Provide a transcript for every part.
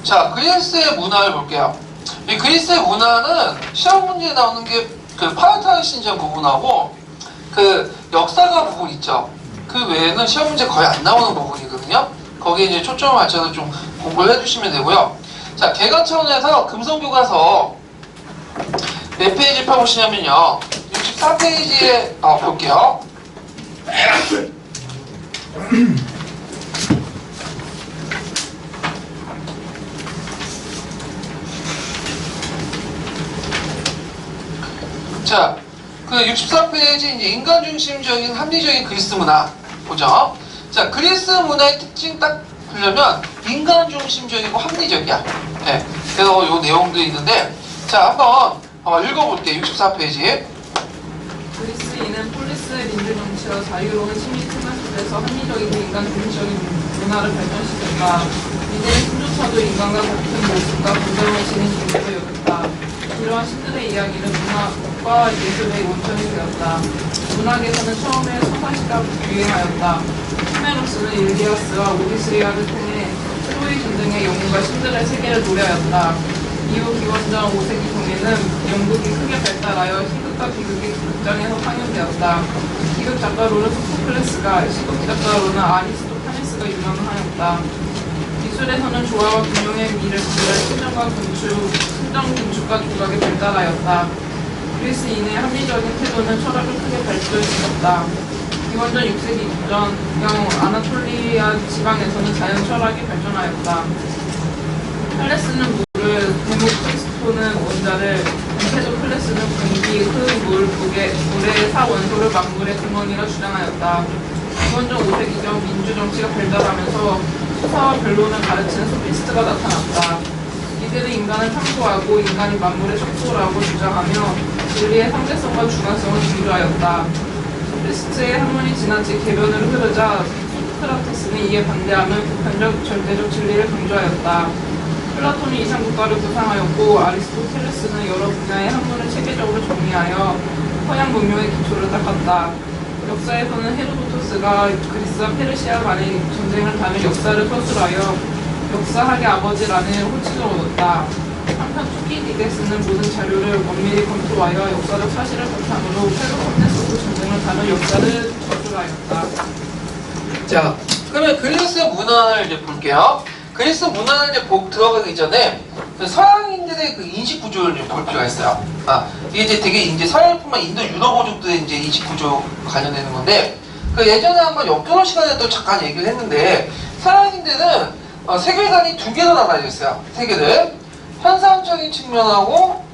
자, 그리스의 문화를 볼게요. 이 그리스의 문화는 시험 문제에 나오는 게 그 파르타르 신전 부분하고 그 역사가 부분 있죠. 그 외에는 시험 문제 거의 안 나오는 부분이거든요. 거기에 이제 초점을 맞춰서 좀 공부를 해주시면 되고요. 자, 개관 차원에서 금성교과서 몇 페이지 펴보시냐면요. 64페이지에 볼게요. 자, 그 64페이지 이제 인간 중심적인 합리적인 그리스 문화 보죠. 자, 그리스 문화의 특징 딱 보려면 인간 중심적이고 합리적이야. 네, 그래서 요 내용도 있는데, 자, 한번 읽어볼게요. 64페이지. 그리스인은 폴리스 민주 정치와 자유로운 시민 생활 속에서 합리적이고 인간 중심적인 문화를 발전시켰다. 이들은 신조차도 인간과 같은 모습과 건강하시는 존재로 여겼다. 이러한 신들의 이야기는 문학과 예술의 원천이 되었다. 문학에서는 처음에 서사시가 유행하였다. 호메로스는 일리아스와 오디세이아를 통해 트로이 전쟁의 영웅과 신들의 세계를 노래하였다. 이후 기원전 5세기 경에는 연극이 크게 발달하여 희극과 비극이 극장에서 상영되었다. 희극 작가로는 소포클레스가, 시극 작가로는 아리스토파네스가 유명하였다. 미술에서는 조화와 균형의 미를 기술한 신정과 건축과 조각이 발달하였다. 그리스인의 합리적인 태도는 철학을 크게 발전시켰다. 기원전 6세기 전경 아나톨리아 지방에서는 자연 철학이 발전하였다. 팔레스는 물을, 데모크리스토는 원자를, 엠페도클레스는 공기, 흙, 물, 물의 사 원소를 만물의 근원이라 주장하였다. 기원전 5세기 전 민주 정치가 발달하면서 수사와 변론을 가르치는 소피스트가 나타났다. 이들은 인간을 탐구하고 인간이 만물의 척도라고 주장하며 진리의 상대성과 중앙성을 강조하였다. 소피스트의 학문이 지나치 개변으로 흐르자 소크라테스는 이에 반대하며 보편적 절대적 진리를 강조하였다. 플라톤이 이상국가를 구상하였고 아리스토텔레스는 여러 분야의 학문을 체계적으로 정리하여 서양 문명의 기초를 닦았다. 역사에서는 헤로도토스가 그리스와 페르시아 간의 전쟁을 다룬 역사를 서술하여 역사학의 아버지라는 호칭을 얻었다. 한편 투키디데스는 모든 자료를 엄밀히 검토하여 역사적 사실을 바탕으로 펠로폰네소스 전쟁을 다룬 역사를 저술하였다. 자, 그러면 그리스 문화를 이제 볼게요. 그리스 문화를 이제 들어가기 전에 그 서양인들의 그 인식 구조를 좀 볼 필요가 있어요. 이게 이제 되게 이제 서양뿐만 인도 유럽어족들의 이제 인식 구조 관련되는 건데, 그 예전에 한번 역교로 시간에 또 잠깐 얘기를 했는데, 서양인들은 세계관이 두 개로 나눠져 있어요. 세계를 현상적인 측면하고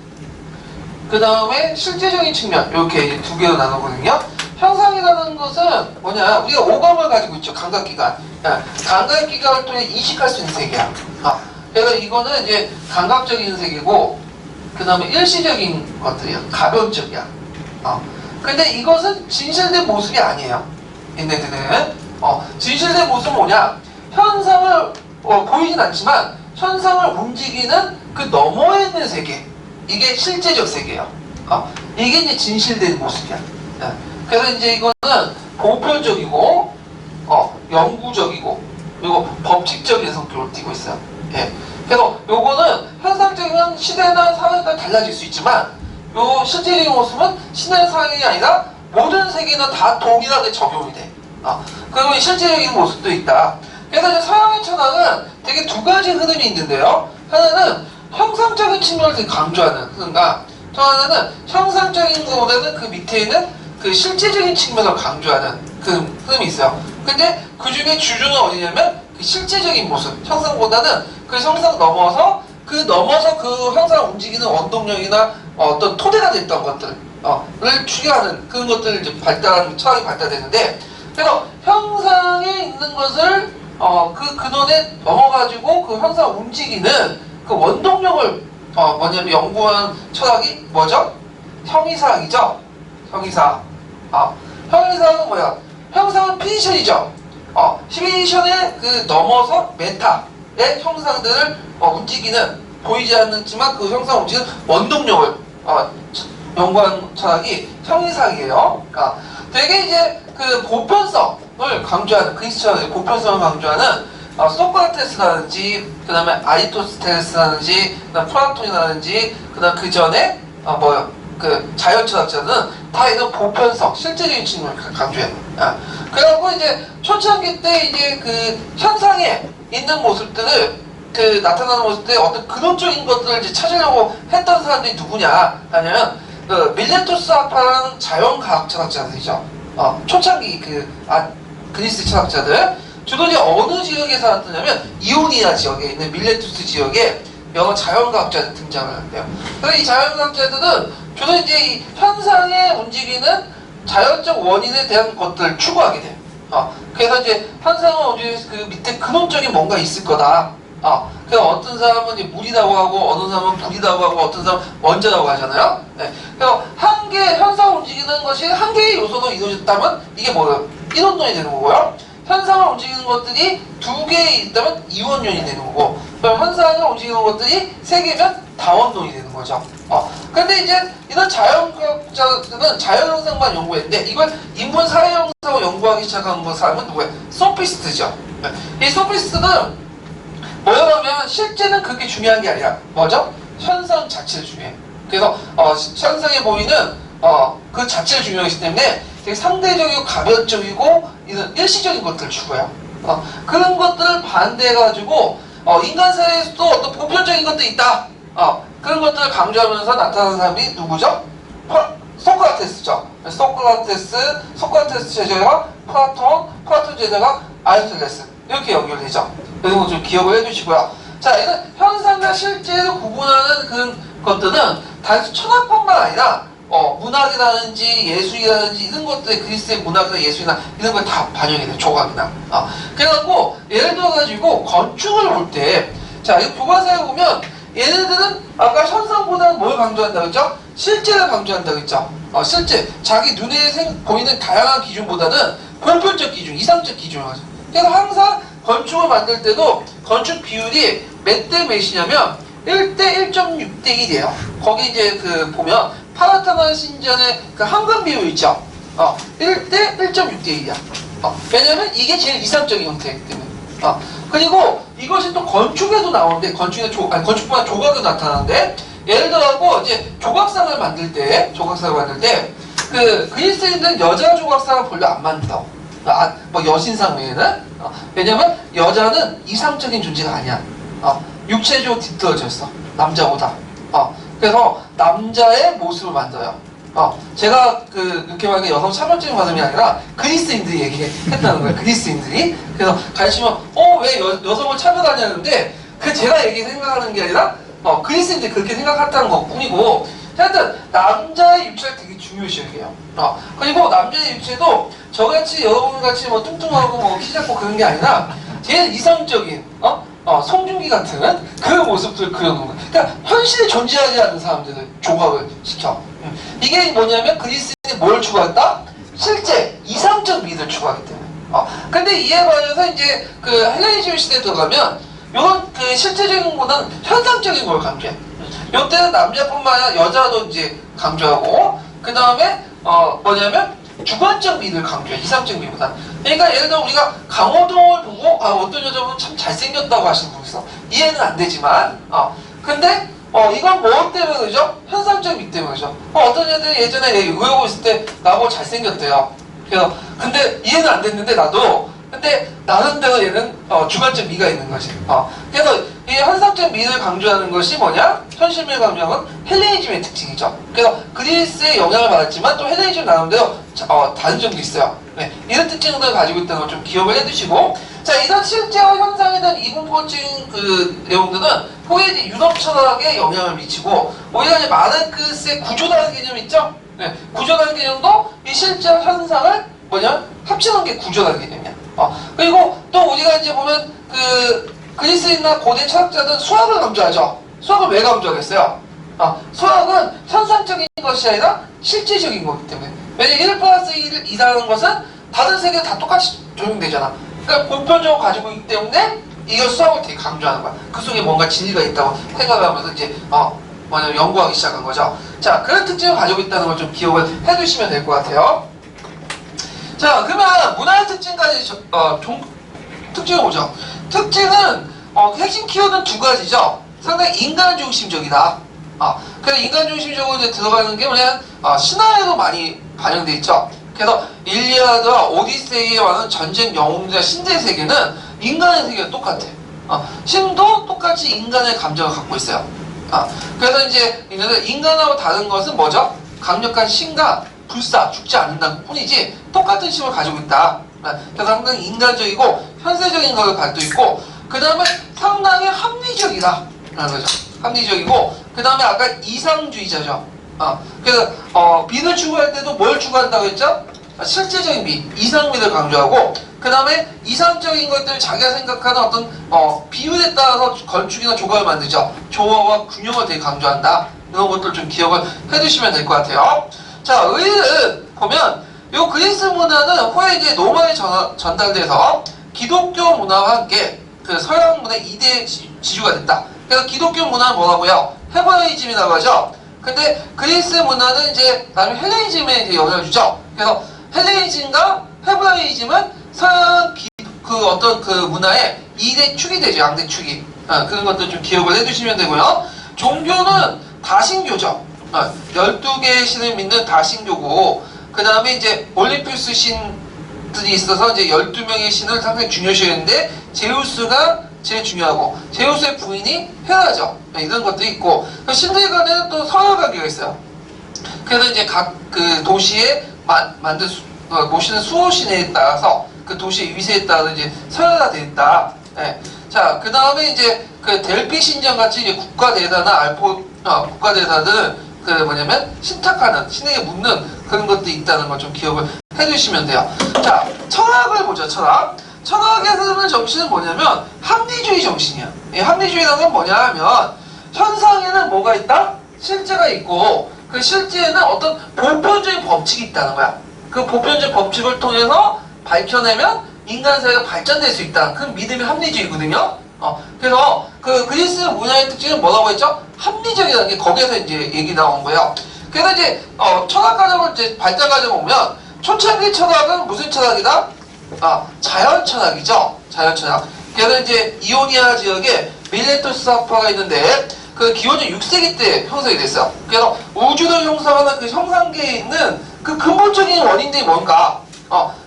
그 다음에 실제적인 측면, 이렇게 이제 두 개로 나누거든요. 형상이라는 것은 뭐냐, 우리가 오감을 가지고 있죠. 감각기관. 감각기관을 통해 인식할 수 있는 세계야. 그래서 이거는 이제 감각적인 세계고, 그 다음에 일시적인 것들이야. 가변적이야. 근데 이것은 진실된 모습이 아니에요. 얘네들은. 진실된 모습은 뭐냐, 현상을 보이진 않지만 현상을 움직이는 그 너머에 있는 세계, 이게 실제적 세계예요. 이게 이제 진실된 모습이야. 그래서 이제 이거는 보편적이고 영구적이고 그리고 법칙적인 성격을 띠고 있어요. 예. 그래서 요거는 현상적인 시대나 상황에 따라 달라질 수 있지만, 요 실제적인 모습은 시대나 상황이 아니라 모든 세계는 다 동일하게 적용이 돼. 그리고 실제적인 모습도 있다. 그래서 이제 서양의 철학은 되게 두 가지 흐름이 있는데요. 하나는 형상적인 측면을 되게 강조하는 흐름과, 또 하나는 형상적인 것보다는 그 밑에 있는 그 실제적인 측면을 강조하는 그 흐름이 있어요. 근데 그 중에 주주는 어디냐면 그 실제적인 모습, 형상보다는 그 형상 넘어서 그 형상을 움직이는 원동력이나 어떤 토대가 됐던 것들을 추구하는 그런 것들을 이제 철학이 발달되는데, 그래서 형상에 있는 것을 그 근원에 넘어가지고 그 형상을 움직이는 그 원동력을 뭐냐면 연구한 철학이 뭐죠? 형이사학이죠. 형이사학. 형이사학은 뭐야? 형상은 피지션이죠. 피지션에 그 넘어서 메타의 형상들을 움직이는, 보이지 않지만 그 형상을 움직이는 원동력을 연구한 철학이 형이사학이에요. 되게 이제 그 보편성을 강조하는, 그리스 철학의 보편성을 강조하는 소크라테스라든지, 그 다음에 아리스토텔레스라든지, 그 다음 플라톤이라든지, 그 다음 그 전에, 그 자연철학자들은 다 이런 보편성, 실제적인 측면을 강조해요. 그래갖고 이제 초창기 때 이제 그 현상에 있는 모습들을 그 나타나는 모습들의 어떤 근원적인 것들을 이제 찾으려고 했던 사람들이 누구냐 하냐면 그 밀레토스 학파라는 자연과학 철학자들이죠. 초창기 그리스 철학자들 주로 이제 어느 지역에 살았느냐면 이오니아 지역에 있는 밀레투스 지역에 여러 자연과학자들 등장을 하는데요. 그래서 이 자연과학자들은 주로 이제 이 현상에 움직이는 자연적 원인에 대한 것들을 추구하게 돼요. 그래서 이제 현상을 움직이는 그 밑에 근원적인 뭔가 있을 거다. 그래서 어떤 사람은 이제 물이라고 하고, 어떤 사람은 불이라고 하고, 어떤 사람은 원자라고 하잖아요. 네. 그래서 한 개의 현상을 움직이는 것이 한 개의 요소로 이루어졌다면 이게 뭐예요? 이론론이 되는 거고요. 현상을 움직이는 것들이 두 개 있다면 이원론이 되는 거고, 그럼 현상을 움직이는 것들이 세 개면 다원론이 되는 거죠. 근데 이제 이런 자연과학자들은 자연현상만 연구했는데 이걸 인문 사회현상을 연구하기 시작한 사람은 누구예요? 소피스트죠. 이 소피스트는 뭐냐면 실제는 그렇게 중요한 게 아니라 뭐죠? 현상 자체를 중요해. 그래서 현상에 보이는 그 자체를 중요하기 때문에 되게 상대적이고 가변적이고 이런 일시적인 것들을 추구해요. 그런 것들을 반대해가지고 인간 사회에서도 어떤 보편적인 것도 있다. 그런 것들을 강조하면서 나타나는 사람이 누구죠? 소크라테스죠. 소크라테스 제자가 플라톤 제자가 아리스토텔레스 이렇게 연결되죠. 그래서 좀 기억을 해주시고요. 자, 이런 현상과 실제를 구분하는 그런 것들은 단순 철학뿐만 아니라 문학이라든지 예술이라든지 이런 것들이 그리스의 문학이나 예술이나 이런 걸 다 반영이 돼요. 조각이나. 그래갖고 예를 들어가지고 건축을 볼 때, 자, 이 교과서에 보면 얘네들은 아까 현상보다는 뭘 강조한다고 했죠? 실제를 강조한다고 했죠? 실제 자기 눈에 보이는 다양한 기준보다는 보편적 기준, 이상적 기준을 하죠. 그래서 항상 건축을 만들 때도 건축 비율이 몇 대 몇이냐면 1대 1.6대 1이에요. 거기 이제 그 보면 파라타나 신전의 그 황금 비율 있죠? 1대 1.6대 1이야. 왜냐면 이게 제일 이상적인 형태이기 때문에. 그리고 이것이 또 건축에도 나오는데, 건축뿐만 조각에도 나타나는데, 예를 들어서 이제 조각상을 만들 때, 그 그리스인들은 여자 조각상을 별로 안 만든다고. 뭐 여신상 외에는. 왜냐면 여자는 이상적인 존재가 아니야. 육체적으로 뒤떨어져 있어. 남자보다. 그래서 남자의 모습을 만들어요. 제가 그렇게 말하는 여성 차별적인 관점이 아니라 그리스인들이 얘기했다는 거예요. 그리스인들이. 그래서 가르치면 왜 여성을 차별하냐는데 그 제가 생각하는 게 아니라 그리스인들이 그렇게 생각했다는 것 뿐이고, 하여튼 남자의 육체를 되게 중요시 여겨요. 그리고 남자의 육체도 저같이 여러분같이 뭐 뚱뚱하고 뭐 키 작고 그런 게 아니라 제일 이성적인 송중기 같은 그 모습들을 그려놓은 거예요. 그러니까 현실에 존재하지 않는 사람들을 조각을 시켜. 이게 뭐냐면 그리스인이 뭘 추구했다? 실제 이상적 미를 추구하기 때문에. 근데 이에 관해서 이제 그 헬레니즘 시대에 들어가면 이런 그 실제적인 것보다는 현상적인 걸 강조해. 이때는 남자뿐만 아니라 여자도 이제 강조하고, 그 다음에 뭐냐면 주관적 미를 강조해. 이상적 미보다. 그러니까 예를 들어 우리가 강호동을 보고 어떤 여자분 참 잘생겼다고 하시는 분 있어. 이해는 안 되지만 근데 이건 뭐 때문에 그러죠? 현상적 미 때문에 그러죠. 어떤 애들이 예전에 의외고 있을 때 나보고 잘생겼대요. 그래서 근데 이해는 안 됐는데 근데 나름대로 얘는 주관적 미가 있는 거지. 그래서 이 현상적 미를 강조하는 것이 뭐냐? 현실미를 강조하는 건 헬레니즘의 특징이죠. 그래서 그리스의 영향을 받았지만 또 헬레니즘 나름대로 다른 점도 있어요. 네, 이런 특징들을 가지고 있다는 걸 좀 기억을 해두시고, 자, 이런 실제와 현상에 대한 이분법적인 그 내용들은 후에 이제 유럽 철학에 영향을 미치고, 오히려 이제 마르크스의 구조라는 개념 있죠? 네, 구조라는 개념도 이 실제와 현상을 합치는 게 구조라는 개념이야. 그리고 또 우리가 이제 보면 그리스인이나 고대 철학자들은 수학을 강조하죠. 수학을 왜 강조하겠어요? 수학은 현상적인 것이 아니라 실제적인 거기 때문에. 왜냐면 1+1이라는 것은 다른 세계에 다 똑같이 적용되잖아. 그러니까 보편적으로 가지고 있기 때문에 이걸 수학을 되게 강조하는 거야. 그 속에 뭔가 진리가 있다고 생각하면서 이제 연구하기 시작한 거죠. 자, 그런 특징을 가지고 있다는 걸 좀 기억을 해두시면 될 것 같아요. 자, 그러면 문화의 특징까지 특징을 보죠. 특징은 핵심 키워드는 두 가지죠. 상당히 인간 중심적이다. 그래서 인간 중심적으로 이제 들어가는 게 뭐냐, 신화에도 많이 반영돼 있죠. 그래서 일리아드와 오디세이에 와는 전쟁 영웅들의 신대 세계는 인간의 세계가 똑같아. 신도 똑같이 인간의 감정을 갖고 있어요. 그래서 이제 인간하고 다른 것은 뭐죠? 강력한 신과 불사, 죽지 않는다는 뿐이지 똑같은 힘을 가지고 있다. 그래서 상당히 인간적이고 현세적인 것을 가지고 있고, 그 다음에 상당히 합리적이다 라는 거죠. 합리적이고, 그 다음에 아까 이상주의자죠. 그래서 미를 추구할 때도 뭘 추구한다고 했죠? 실제적인 미, 이상미를 강조하고, 그 다음에 이상적인 것들을 자기가 생각하는 어떤 비율에 따라서 건축이나 조각을 만들죠. 조화와 균형을 되게 강조한다. 이런 것들 좀 기억을 해두시면 될 것 같아요. 자, 의는 보면 요 그리스 문화는 후에 이제 로마에 전달돼서 기독교 문화와 함께 그 서양 문화의 2대 지주가 됐다. 그래서 기독교 문화는 뭐라고요? 헤브라이즘이라고 하죠. 근데 그리스 문화는 이제 나중에 헬레니즘에 이제 영향을 주죠. 그래서 헬레니즘과 헤브라이즘은 서양 어떤 그 문화의 2대 축이 되죠. 양대 축이. 그런 것들 좀 기억을 해두시면 되고요. 종교는 다신교죠. 12개의 신을 믿는 다신교고, 그 다음에 이제 올림푸스 신들이 있어서 이제 12명의 신을 상당히 중요시했는데, 제우스가 제일 중요하고, 제우스의 부인이 헤라죠. 이런 것도 있고, 신들 간에는 또 서열관계가 있어요. 그래서 이제 각 그 도시에 모시는 수호신에 따라서 그 도시의 위세에 따라서 이제 서열화되어 있다. 자, 그 다음에 이제 그 델피 신전 같이 이제 국가대사나 국가대사들은 그 뭐냐면 신탁하는, 신에게 묻는 그런 것도 있다는 걸 좀 기억을 해두시면 돼요. 자, 철학을 보죠. 철학에서 는 정신은 뭐냐면 합리주의 정신이야. 이 합리주의라는 건 뭐냐 하면 현상에는 뭐가 있다? 실제가 있고, 그 실제에는 어떤 보편적인 법칙이 있다는 거야. 그 보편적 법칙을 통해서 밝혀내면 인간 사회가 발전될 수 있다. 그 믿음이 합리주의거든요. 그래서 그 그리스 문화의 특징은 뭐라고 했죠? 합리적이라는 게 거기에서 이제 얘기 나온 거예요. 그래서 이제 철학 과정을 이제 발전 과정 보면 초창기 철학은 무슨 철학이다? 자연 철학이죠. 자연 철학. 그래서 이제 이오니아 지역에 밀레토스 학파가 있는데 그 기원전 6세기 때 형성이 됐어요. 그래서 우주를 형성하는 그 형상계에 있는 그 근본적인 원인들이 뭔가,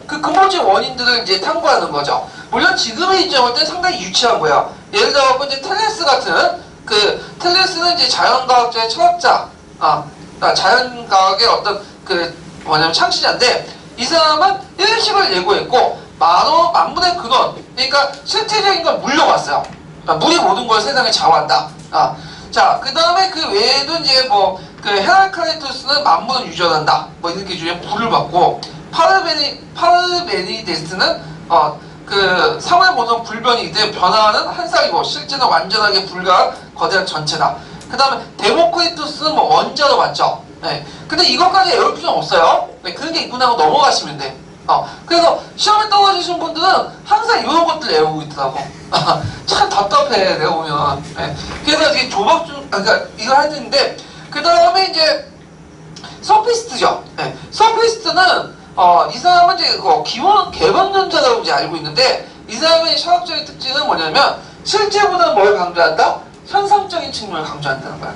그 근본적인 원인들을 이제 탐구하는 거죠. 물론 지금의 입장을 때 상당히 유치한 거예요. 예를 들어 이제 텔레스 같은, 텔레스는 이제 자연과학자의 철학자, 자연과학의 어떤 뭐냐면 창시자인데, 이 사람은 일식을 예고했고 만물의 근원, 그러니까 실체적인 걸 물려왔어요. 물이 모든 걸 세상에 좌우한다. 자, 그 다음에 그 외에도 이제 헤라클레토스는 만물을 유전한다. 이렇게 주에 불을 받고, 파르메니데스는 그 상을 보는 불변이기 때문에 변화하는 한 쌍이고 실제는 완전하게 불가한 거대한 전체다. 그 다음에 데모크리토스는 원자로 맞죠. 근데 이것까지 외울 필요는 없어요. 그런 게 있구나 하고 넘어가시면 돼. 그래서 시험에 떨어지신 분들은 항상 이런 것들 외우고 있더라고. 참 답답해, 내가 보면. 그래서 이게 그러니까 이걸 하는데, 그 다음에 이제 소피스트죠. 소피스트는 이 사람은 이제 기원 개방론자라고 이제 알고 있는데, 이 사람의 철학적인 특징은 뭐냐면 실제보다는 뭘 강조한다? 현상적인 측면을 강조한다는 거야.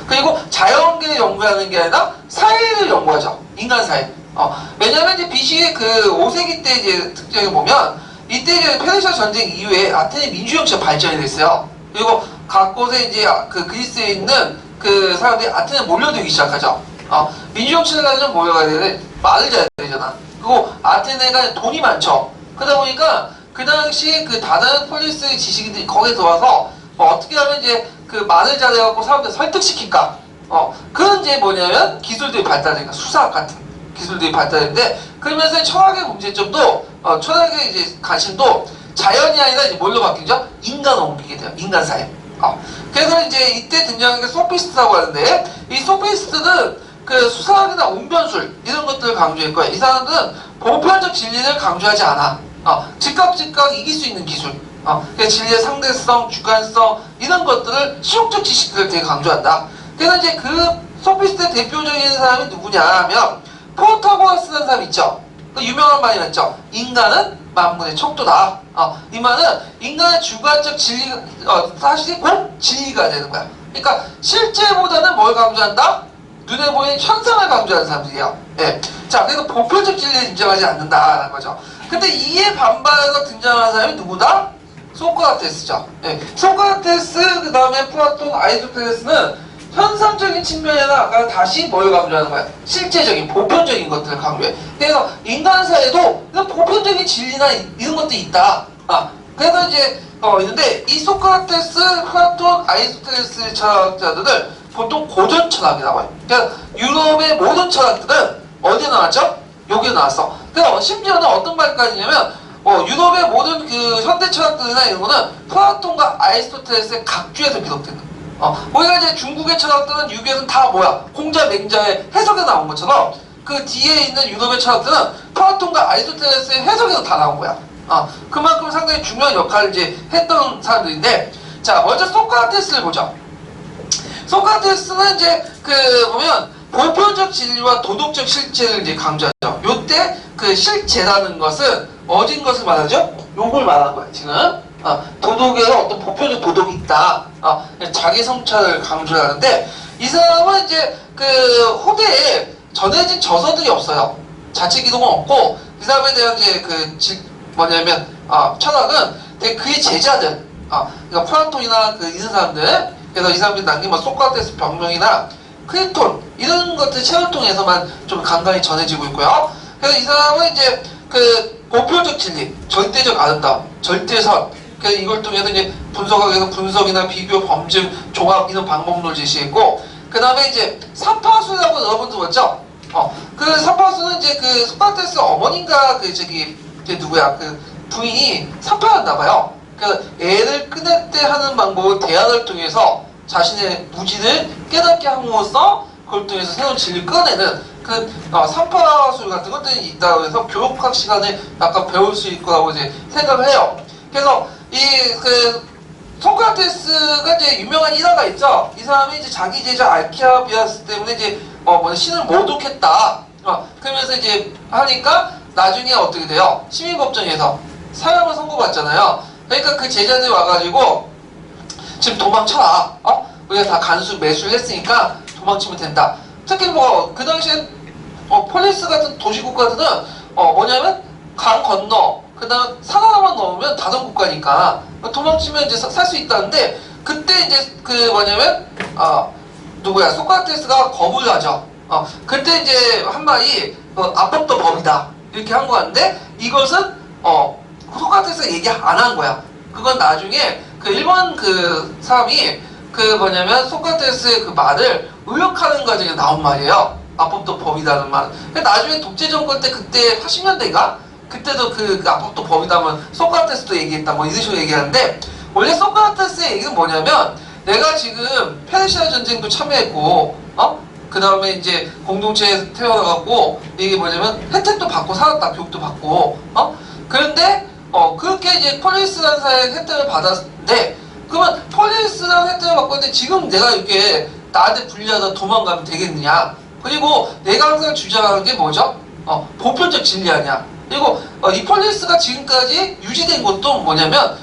그리고 자연계를 연구하는 게 아니라 사회를 연구하죠. 인간 사회. 왜냐면 이제 BC의 그 5세기 때 이제 특징을 보면, 이때 이제 페르시아 전쟁 이후에 아테네 민주정치가 발전이 됐어요. 그리고 각 곳에 이제 그 그리스에 있는 그 사람들이 아테네 몰려들기 시작하죠. 민주정치를 하려면 뭐가 돼야 돼? 말을 잘해야 되잖아. 그리고 아테네가 돈이 많죠. 그러다 보니까 그 당시 그 다른 폴리스 지식인들이 거기에 들어와서 어떻게 하면 이제 그 말을 잘해갖고 사람들 설득시킬까? 그런 이제 뭐냐면 기술들이 발달되니까 수사학 같은 기술들이 발달했는데, 그러면서 철학의 문제점도 철학의 이제 관심도 자연이 아니라 이제 뭘로 바뀌죠? 인간으로 옮기게 돼요. 인간 사회. 그래서 이제 이때 등장한 게 소피스트라고 하는데, 이 소피스트는 그 수사학이나 운변술 이런 것들을 강조할 거예요. 이 사람들은 보편적 진리를 강조하지 않아. 즉각 이길 수 있는 기술. 진리의 상대성, 주관성 이런 것들을 실용적 지식들을 되게 강조한다. 그래서 이제 그 소피스트의 대표적인 사람이 누구냐 하면 프로타고라스라는 사람 있죠. 그 유명한 말이 있죠. 인간은 만물의 척도다. 이 말은 인간의 주관적 진리, 사실이 곧 진리가 되는 거야. 그러니까 실제보다는 뭘 강조한다? 눈에 보이는 현상을 강조하는 사람들이에요. 예. 자, 그래서 보편적 진리를 인정하지 않는다라는 거죠. 근데 이에 반발해서 등장하는 사람이 누구다? 소크라테스죠. 예. 소크라테스, 그 다음에 플라톤, 아리스토텔레스는 현상적인 측면에는 아까 다시 뭘 강조하는 거야? 실제적인, 보편적인 것들을 강조해. 그래서 인간사에도 이런 보편적인 진리나 이런 것들이 있다. 그래서 이제, 있는데, 이 소크라테스, 플라톤, 아리스토텔레스 철학자들을 보통 고전 철학이라고 해요. 그러니까 유럽의 모든 철학들은 어디에 나왔죠? 여기에 나왔어. 그래서 심지어는 어떤 말까지 있냐면, 유럽의 모든 그 현대 철학들이나 이런 거는 플라톤과 아리스토텔레스의 각주에서 비롯된 거야. 우리가 이제 중국의 철학들은 유교에서는 다 뭐야? 공자 맹자의 해석에 나온 것처럼 그 뒤에 있는 유럽의 철학들은 플라톤과 아리스토텔레스의 해석에서 다 나온 거야. 그만큼 상당히 중요한 역할을 이제 했던 사람들인데, 자, 먼저 소크라테스를 보죠. 소크라테스는 이제 보면 보편적 진리와 도덕적 실체를 이제 강조하죠. 요때 그 실체라는 것은 어진 것을 말하죠? 요걸 말하는 거야, 지금. 도덕에는 어떤 보편적 도덕이 있다. 자기 성찰을 강조하는데, 이 사람은 이제 그 후대에 전해진 저서들이 없어요. 자체 기록은 없고, 이 사람에 대한 이제 뭐냐면, 철학은 되게 그의 제자들, 그러니까 플라톤이나 이런 사람들, 그래서 이 사람들이 남긴 뭐 소크라테스 병명이나 크리톤, 이런 것들 책을 통해서만 좀 간간히 전해지고 있고요. 그래서 이 사람은 이제 보편적 진리, 절대적 아름다움, 절대선, 그래서 이걸 통해서 이제 분석하기 위해서 분석이나 비교, 범증, 종합 이런 방법론을 제시했고, 그 다음에 이제 사파수라고 여러분 들었죠? 그 사파수는 이제 소크라테스 어머니인가 누구야? 부인이 사파였나봐요. 그래서 애를 끊을 때 하는 방법을 대화를 통해서 자신의 무지를 깨닫게 함으로써 그걸 통해서 새로운 진리를 꺼내는 사파술 같은 것들이 있다고 해서 교육학 시간에 약간 배울 수 있을 거라고 이제 생각을 해요. 그래서 소크라테스가 이제 유명한 일화가 있죠. 이 사람이 이제 자기 제자 알키아비아스 때문에 이제 신을 모독했다. 그러면서 이제 하니까 나중에 어떻게 돼요? 시민법정에서 사형을 선고받잖아요. 그러니까 그 제자들이 와가지고 지금 도망쳐라. 우리가 다 간수 매수를 했으니까 도망치면 된다. 특히 그 당시엔 폴리스 같은 도시국가들은 뭐냐면 강 건너, 그 다음 산 하나만 넘으면 다른 국가니까 도망치면 이제 살 수 있다는데, 그때 이제 뭐냐면 누구야? 소크라테스가 거부를 하죠. 그때 이제 한 말이 압법도 법이다 이렇게 한 거였는데, 이것은 소크라테스가 얘기 안 한 거야. 그건 나중에 일본 사람이 뭐냐면 소크라테스의 말을 의역하는 과정에 나온 말이에요. 압법도 법이다는 말. 나중에 독재 정권 때 그때 80년대인가? 그때도 압법도 법이다면 소크라테스도 얘기했다 뭐 이런 식으로 얘기하는데, 원래 소크라테스의 얘기는 뭐냐면, 내가 지금 페르시아 전쟁도 참여했고 그 다음에 이제 공동체에서 태어나갖고 이게 뭐냐면 혜택도 받고 살았다. 교육도 받고 그런데 그렇게 이제 폴리스라는 사회의 혜택을 받았는데, 그러면 폴리스라는 혜택을 받고 있는데 지금 내가 이렇게 나한테 불리하다 도망가면 되겠느냐. 그리고 내가 항상 주장하는 게 뭐죠? 보편적 진리 아니야. 그리고 이 폴리스가 지금까지 유지된 것도 뭐냐면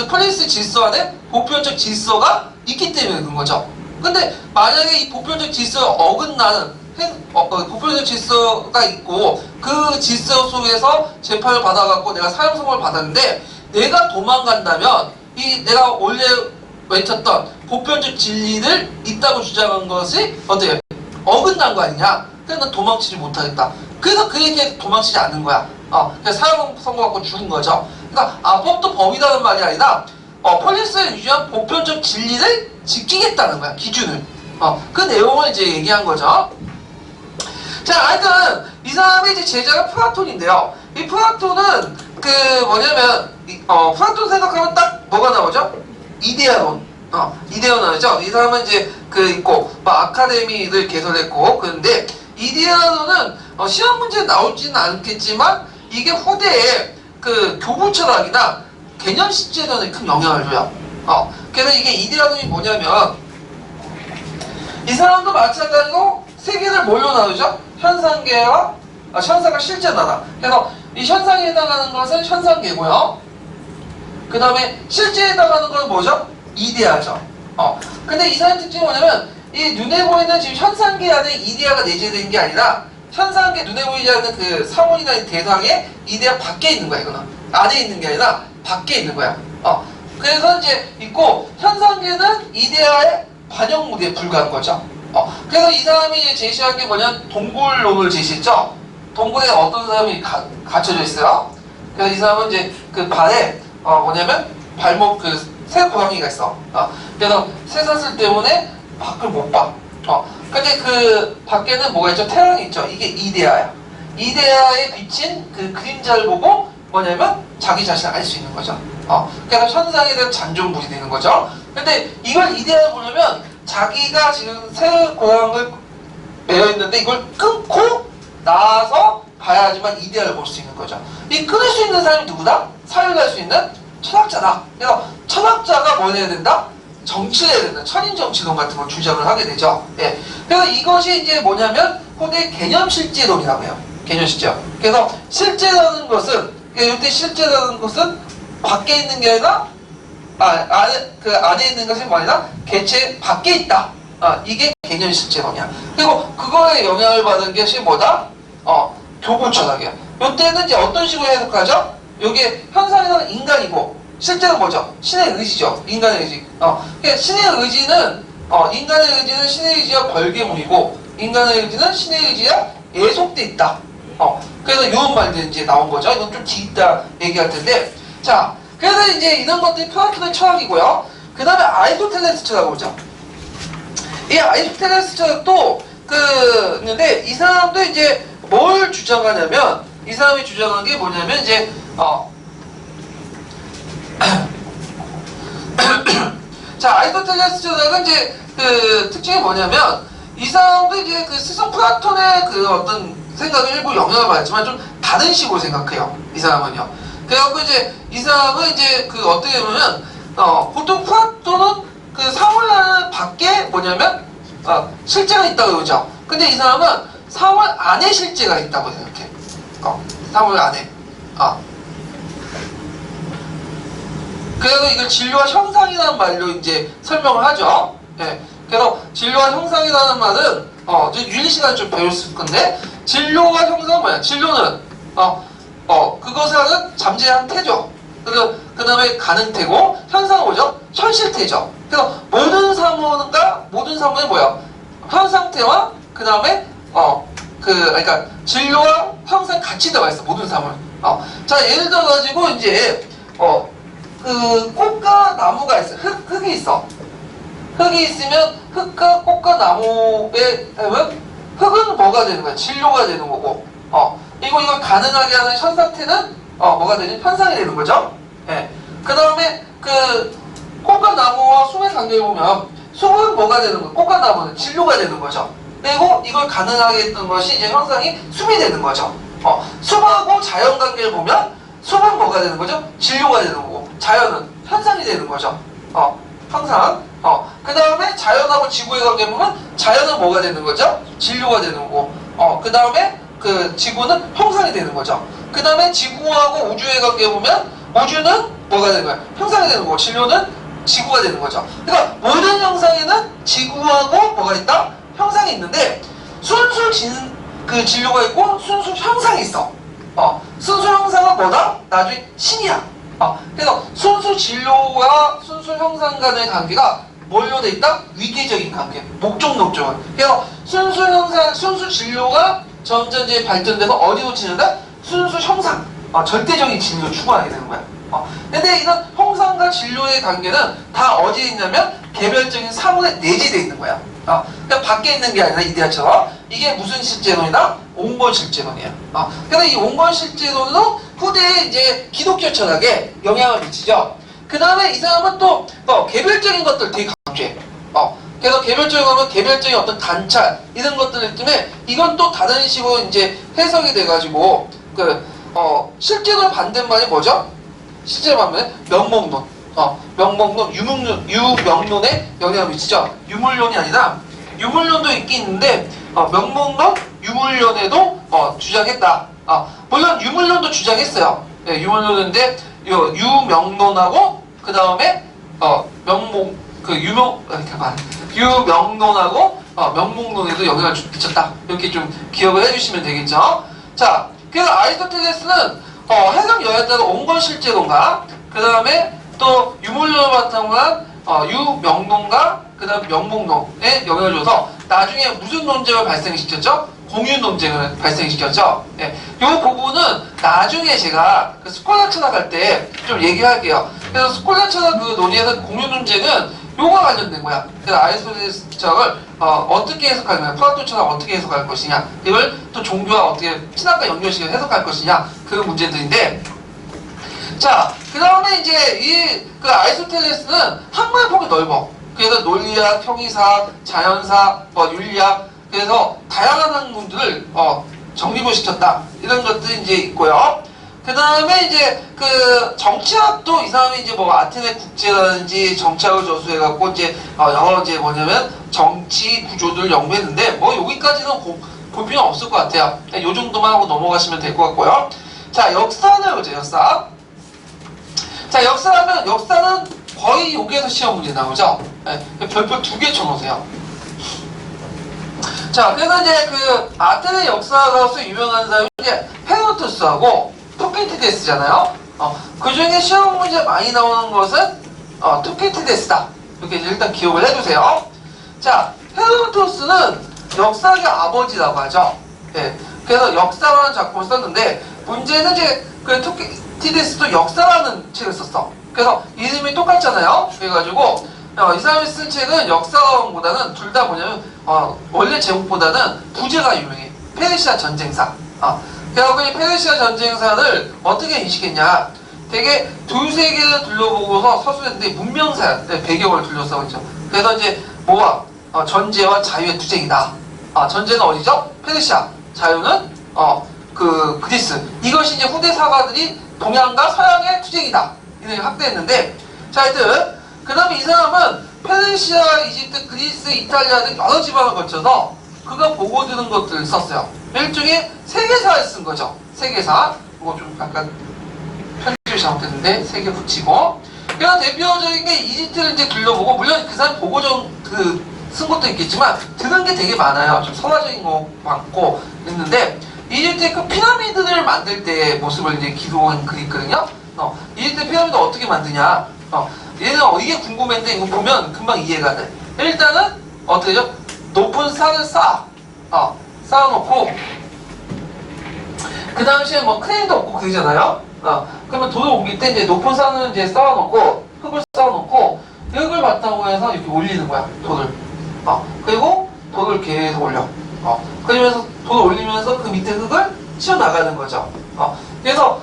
폴리스 질서 안에 보편적 질서가 있기 때문에 그런 거죠. 근데 만약에 이 보편적 질서에 어긋나는 보편적 질서가 있고 그 질서 속에서 재판을 받아갖고 내가 사형 선고를 받았는데, 내가 도망간다면 내가 원래 외쳤던 보편적 진리를 있다고 주장한 것이 어떻게 어긋난 거 아니냐? 그래서 난 도망치지 못하겠다. 그래서 그 얘기에 도망치지 않는 거야. 그래서 사형 선고받고 죽은 거죠. 그러니까 법도 법이라는 말이 아니라 폴리스에 유지한 보편적 진리를 지키겠다는 거야, 기준을. 그 내용을 이제 얘기한 거죠. 자, 하여튼 이 사람의 이제 제자가 플라톤인데요. 이 플라톤은 뭐냐면 플라톤 생각하면 딱 뭐가 나오죠? 이데아론. 이데아론 나오죠. 이 사람은 이제 있고 아카데미를 개설했고, 그런데 이데아론은 시험 문제에 나오지는 않겠지만 이게 후대에 교부 철학이나 개념 실제론에 큰 영향을 줘요. 그래서 이게 이데아론이 뭐냐면, 이 사람도 마찬가지로 세 개를 뭘로 나누죠? 현상계와 현상과 실제나다. 그래서 이 현상에 해당하는 것은 현상계고요. 그 다음에 실제에 해당하는 건 뭐죠? 이데아죠. 근데 이상한 특징이 뭐냐면 이 눈에 보이는 지금 현상계 안에 이데아가 내재된 게 아니라 현상계 눈에 보이지 않는 그 사물이나 대상에 이데아 밖에 있는 거야. 이거는 안에 있는 게 아니라 밖에 있는 거야. 그래서 이제 있고 현상계는 이데아의 반영무대에 불과한 거죠. 그래서 이 사람이 제시한 게 뭐냐면 동굴론을 제시했죠. 동굴에 어떤 사람이 갇혀져 있어요. 그래서 이 사람은 이제 그 발에 뭐냐면 발목 그 새 고양이가 있어. 그래서 쇠사슬 때문에 밖을 못 봐. 근데 그 밖에는 뭐가 있죠? 태양이 있죠. 이게 이데아야. 이데아에 비친 그 그림자를 보고 뭐냐면 자기 자신을 알 수 있는 거죠. 그래서 현상에 대한 잔존물이 되는 거죠. 근데 이걸 이데아를 보려면 자기가 지금 새 고양이를 매여 있는데 이걸 끊고 나서 봐야지만 이데아를 볼 수 있는 거죠. 이 끊을 수 있는 사람이 누구다? 사유할 수 있는 철학자다. 그래서 철학자가 뭘 해야 된다? 정치를 해야 된다. 천인정치론 같은 걸 주장을 하게 되죠. 예. 그래서 이것이 이제 뭐냐면 후대 개념실제론이라고 해요. 개념실제. 그래서 실제라는 것은 이때 실제라는 것은 밖에 있는 게 아니라 안에 있는 것이 뭐냐? 개체 밖에 있다. 이게 개념실제론이야. 그리고 그거에 영향을 받은 것이 뭐다? 교구철학이야. 이때는 이제 어떤 식으로 해석하죠? 여기에 현상에서는 인간이고 실제는 뭐죠? 신의 의지죠. 인간의 의지. 그러니까 신의 의지는 인간의 의지는 신의 의지와 별개물이고 인간의 의지는 신의 의지와 예속돼 있다. 그래서 이런 말들이 이제 나온 거죠. 이건 좀 뒤있다 얘기할 텐데, 자, 그래서 이제 이런 것들이 플라톤의 철학이고요. 그 다음에 아리스토텔레스 철학을 보죠. 이 아리스토텔레스 철학도 있는데 이 사람도 이제 뭘 주장하냐면 이 사람이 주장한 게 뭐냐면 이제 자, 아리스토텔레스 철학은 이제 그 특징이 뭐냐면 이 사람도 이제 그 스승 플라톤의 그 어떤 생각을 일부 영향을 받았지만 좀 다른 식으로 생각해요. 이 사람은요. 그래갖고 이제 이 사람은 이제 그 어떻게 보면 보통 플라톤은 그 사물 밖에 뭐냐면 실제가 있다고 그러죠. 근데 이 사람은 사물 안에 실제가 있다고 생각해. 사물 안에. 그래서 이걸 진료와 형상이라는 말로 이제 설명을 하죠. 예. 그래서 진료와 형상이라는 말은 이제 윤리 시간에 좀 배웠을 건데 진료와 형상은 뭐야? 진료는 그것을 하는 잠재한 태죠. 그 다음에 가능태고 현상은 뭐죠? 현실태죠. 그래서 모든 사물은 뭐야? 현상태와 그 다음에 그러니까 진료와 형상 같이 들어가 있어. 모든 사물. 자, 예를 들어 가지고 이제 그 꽃과 나무가 있어. 흙이 있어. 흙이 있으면 흙과 꽃과 나무에 되면 흙은 뭐가 되는 거야? 진료가 되는 거고. 이걸 가능하게 하는 현상태는 뭐가 되는? 현상이 되는 거죠. 예. 그 다음에 그 꽃과 나무와 숲의 관계를 보면 숲은 뭐가 되는 거야? 꽃과 나무는 진료가 되는 거죠. 그리고 이걸 가능하게 했던 것이 이제 형상이 숲이 되는 거죠. 숲하고 자연 관계를 보면 숲은 뭐가 되는 거죠? 진료가 되는 거고 자연은 현상이 되는 거죠. 항상. 그 다음에 자연하고 지구의 관계 보면 자연은 뭐가 되는 거죠? 진료가 되는 거고 그 다음에 그 지구는 형상이 되는 거죠. 그 다음에 지구하고 우주의 관계 보면 우주는 뭐가 되는 거야? 형상이 되는 거고 진료는 지구가 되는 거죠. 그러니까 모든 형상에는 지구하고 뭐가 있다? 형상이 있는데 순수 진료가 있고 순수 형상이 있어. 순수 형상은 뭐다? 나중에 신이야. 그래서 순수 진료와 순수 형상 간의 관계가 뭘로 돼 있다? 위계적인 관계, 목적 녹적은. 그래서 순수 형상, 순수 진료가 점점 이제 발전돼서 어디로 치는다? 순수 형상, 절대적인 진료를 추구하게 되는 거야. 근데 이런 형상과 진료의 관계는 다 어디에 있냐면 개별적인 사물에 내재되어 있는 거야. 그러니까 밖에 있는 게 아니라 이데아처럼 이게 무슨 실제론이다? 온건 실제론이야. 그래서 이 온건 실제론은 후대에 이제 기독교 철학에 영향을 미치죠. 그 다음에 이 사람은 또 개별적인 것들 되게 강조해. 그래서 개별적인 거는 개별적인 어떤 관찰 이런 것들 때문에 이건 또 다른 식으로 이제 해석이 돼가지고 실제로 반대말이 뭐죠? 실제로 반대말은 명목론. 명목론, 유명론에 영향을 미치죠. 유물론이 아니라 유물론도 있긴 있는데 명목론, 유물론에도 주장했다. 물론 유물론도 주장했어요. 예, 유물론인데 유명론하고 그 다음에 명목 유명론하고 명목론에도 영향을 미쳤다. 이렇게 좀 기억을 해주시면 되겠죠. 자, 그래서 아리스토텔레스는 해석 여야자로 온건실제론가, 그 다음에 또 유물론을 바탕으로 한 유명론과 그 다음 명목론에 영향을 줘서 나중에 무슨 논쟁을 발생시켰죠? 공유 논쟁을 발생시켰죠. 예, 요 부분은 나중에 제가 그 스콜라 철학할 때 좀 얘기할게요. 그래서 스콜라 철학 그 논의에서 공유 논쟁은 요가 관련된 거야. 그래서 아리스토텔레스 철학을 어떻게 해석할 거냐, 플라톤 철학 어떻게 해석할 것이냐, 이걸 또 종교와 어떻게 신학과 연결시켜 해석할 것이냐, 그 문제들인데, 자, 그 다음에 이제 그 아리스토텔레스는 학문의 폭이 넓어. 그래서 논리학, 형이사학, 자연사학, 윤리학, 그래서 다양한 학문들을 정립을 시켰다. 이런 것들이 이제 있고요. 그 다음에 이제 그 정치학도 이 사람이 이제 뭐 아테네 국제라든지 정치학을 저수해갖고 이제 여러 이제 뭐냐면 정치 구조들을 연구했는데 뭐 여기까지는 볼 필요 없을 것 같아요. 요 정도만 하고 넘어가시면 될 것 같고요. 자, 역사는 그죠, 역사. 자, 역사는 거의 여기에서 시험 문제 나오죠. 네, 별표 2개 쳐놓으세요. 자, 그래서 이제 그 아테네 역사가로서 유명한 사람이 이제 헤로도토스하고 투키디데스잖아요. 그 중에 시험 문제 많이 나오는 것은 투키디데스다. 이렇게 일단 기억을 해두세요. 자, 헤로도토스는 역사의 아버지라고 하죠. 예, 그래서 역사라는 작품을 썼는데 문제는 이제 그 투키디데스도 역사라는 책을 썼어. 그래서 이름이 똑같잖아요. 그래가지고 이 사람이 쓴 책은 역사원보다는 둘 다 뭐냐면 원래 제목보다는 부제가 유명해. 페르시아 전쟁사. 그래서 이 페르시아 전쟁사를 어떻게 인식했냐? 되게 두세계를 둘러보고서 서술했는데 문명사 배경을 둘러싸고 있죠. 그래서 이제 뭐와 전제와 자유의 투쟁이다. 전제는 어디죠? 페르시아. 자유는 그 그리스. 이것이 이제 후대 사가들이 동양과 서양의 투쟁이다. 이렇게 확대했는데, 자, 하여튼 그 다음에 이 사람은 페르시아, 이집트, 그리스, 이탈리아 등 여러 지방을 거쳐서 그가 보고 들은 것들을 썼어요. 일종의 세계사를 쓴 거죠. 세계사. 이거 좀 약간 편집이 잘못됐는데 세 개 붙이고. 그냥 대표적인 게 이집트를 이제 둘러보고, 물론 그 사람 보고 쓴 것도 있겠지만 들은 게 되게 많아요. 좀 선화적인 거 많고 있는데, 이집트의 그 피라미드를 만들 때의 모습을 이제 기록한 글이 있거든요. 이집트 피라미드 어떻게 만드냐? 얘는 이게 궁금했는데 이거 보면 금방 이해가 돼. 일단은 어떻게 죠? 높은 산을 쌓아놓고 그 당시에 뭐 크레인도 없고 그러잖아요. 그러면 돌을 옮길 때 이제 높은 산을 이제 쌓아놓고 흙을 쌓아놓고 흙을 바탕으로 해서 이렇게 올리는 거야, 돌을. 그리고 돌을 계속 올려. 그러면서 돌을 올리면서 그 밑에 흙을 치워 나가는 거죠. 그래서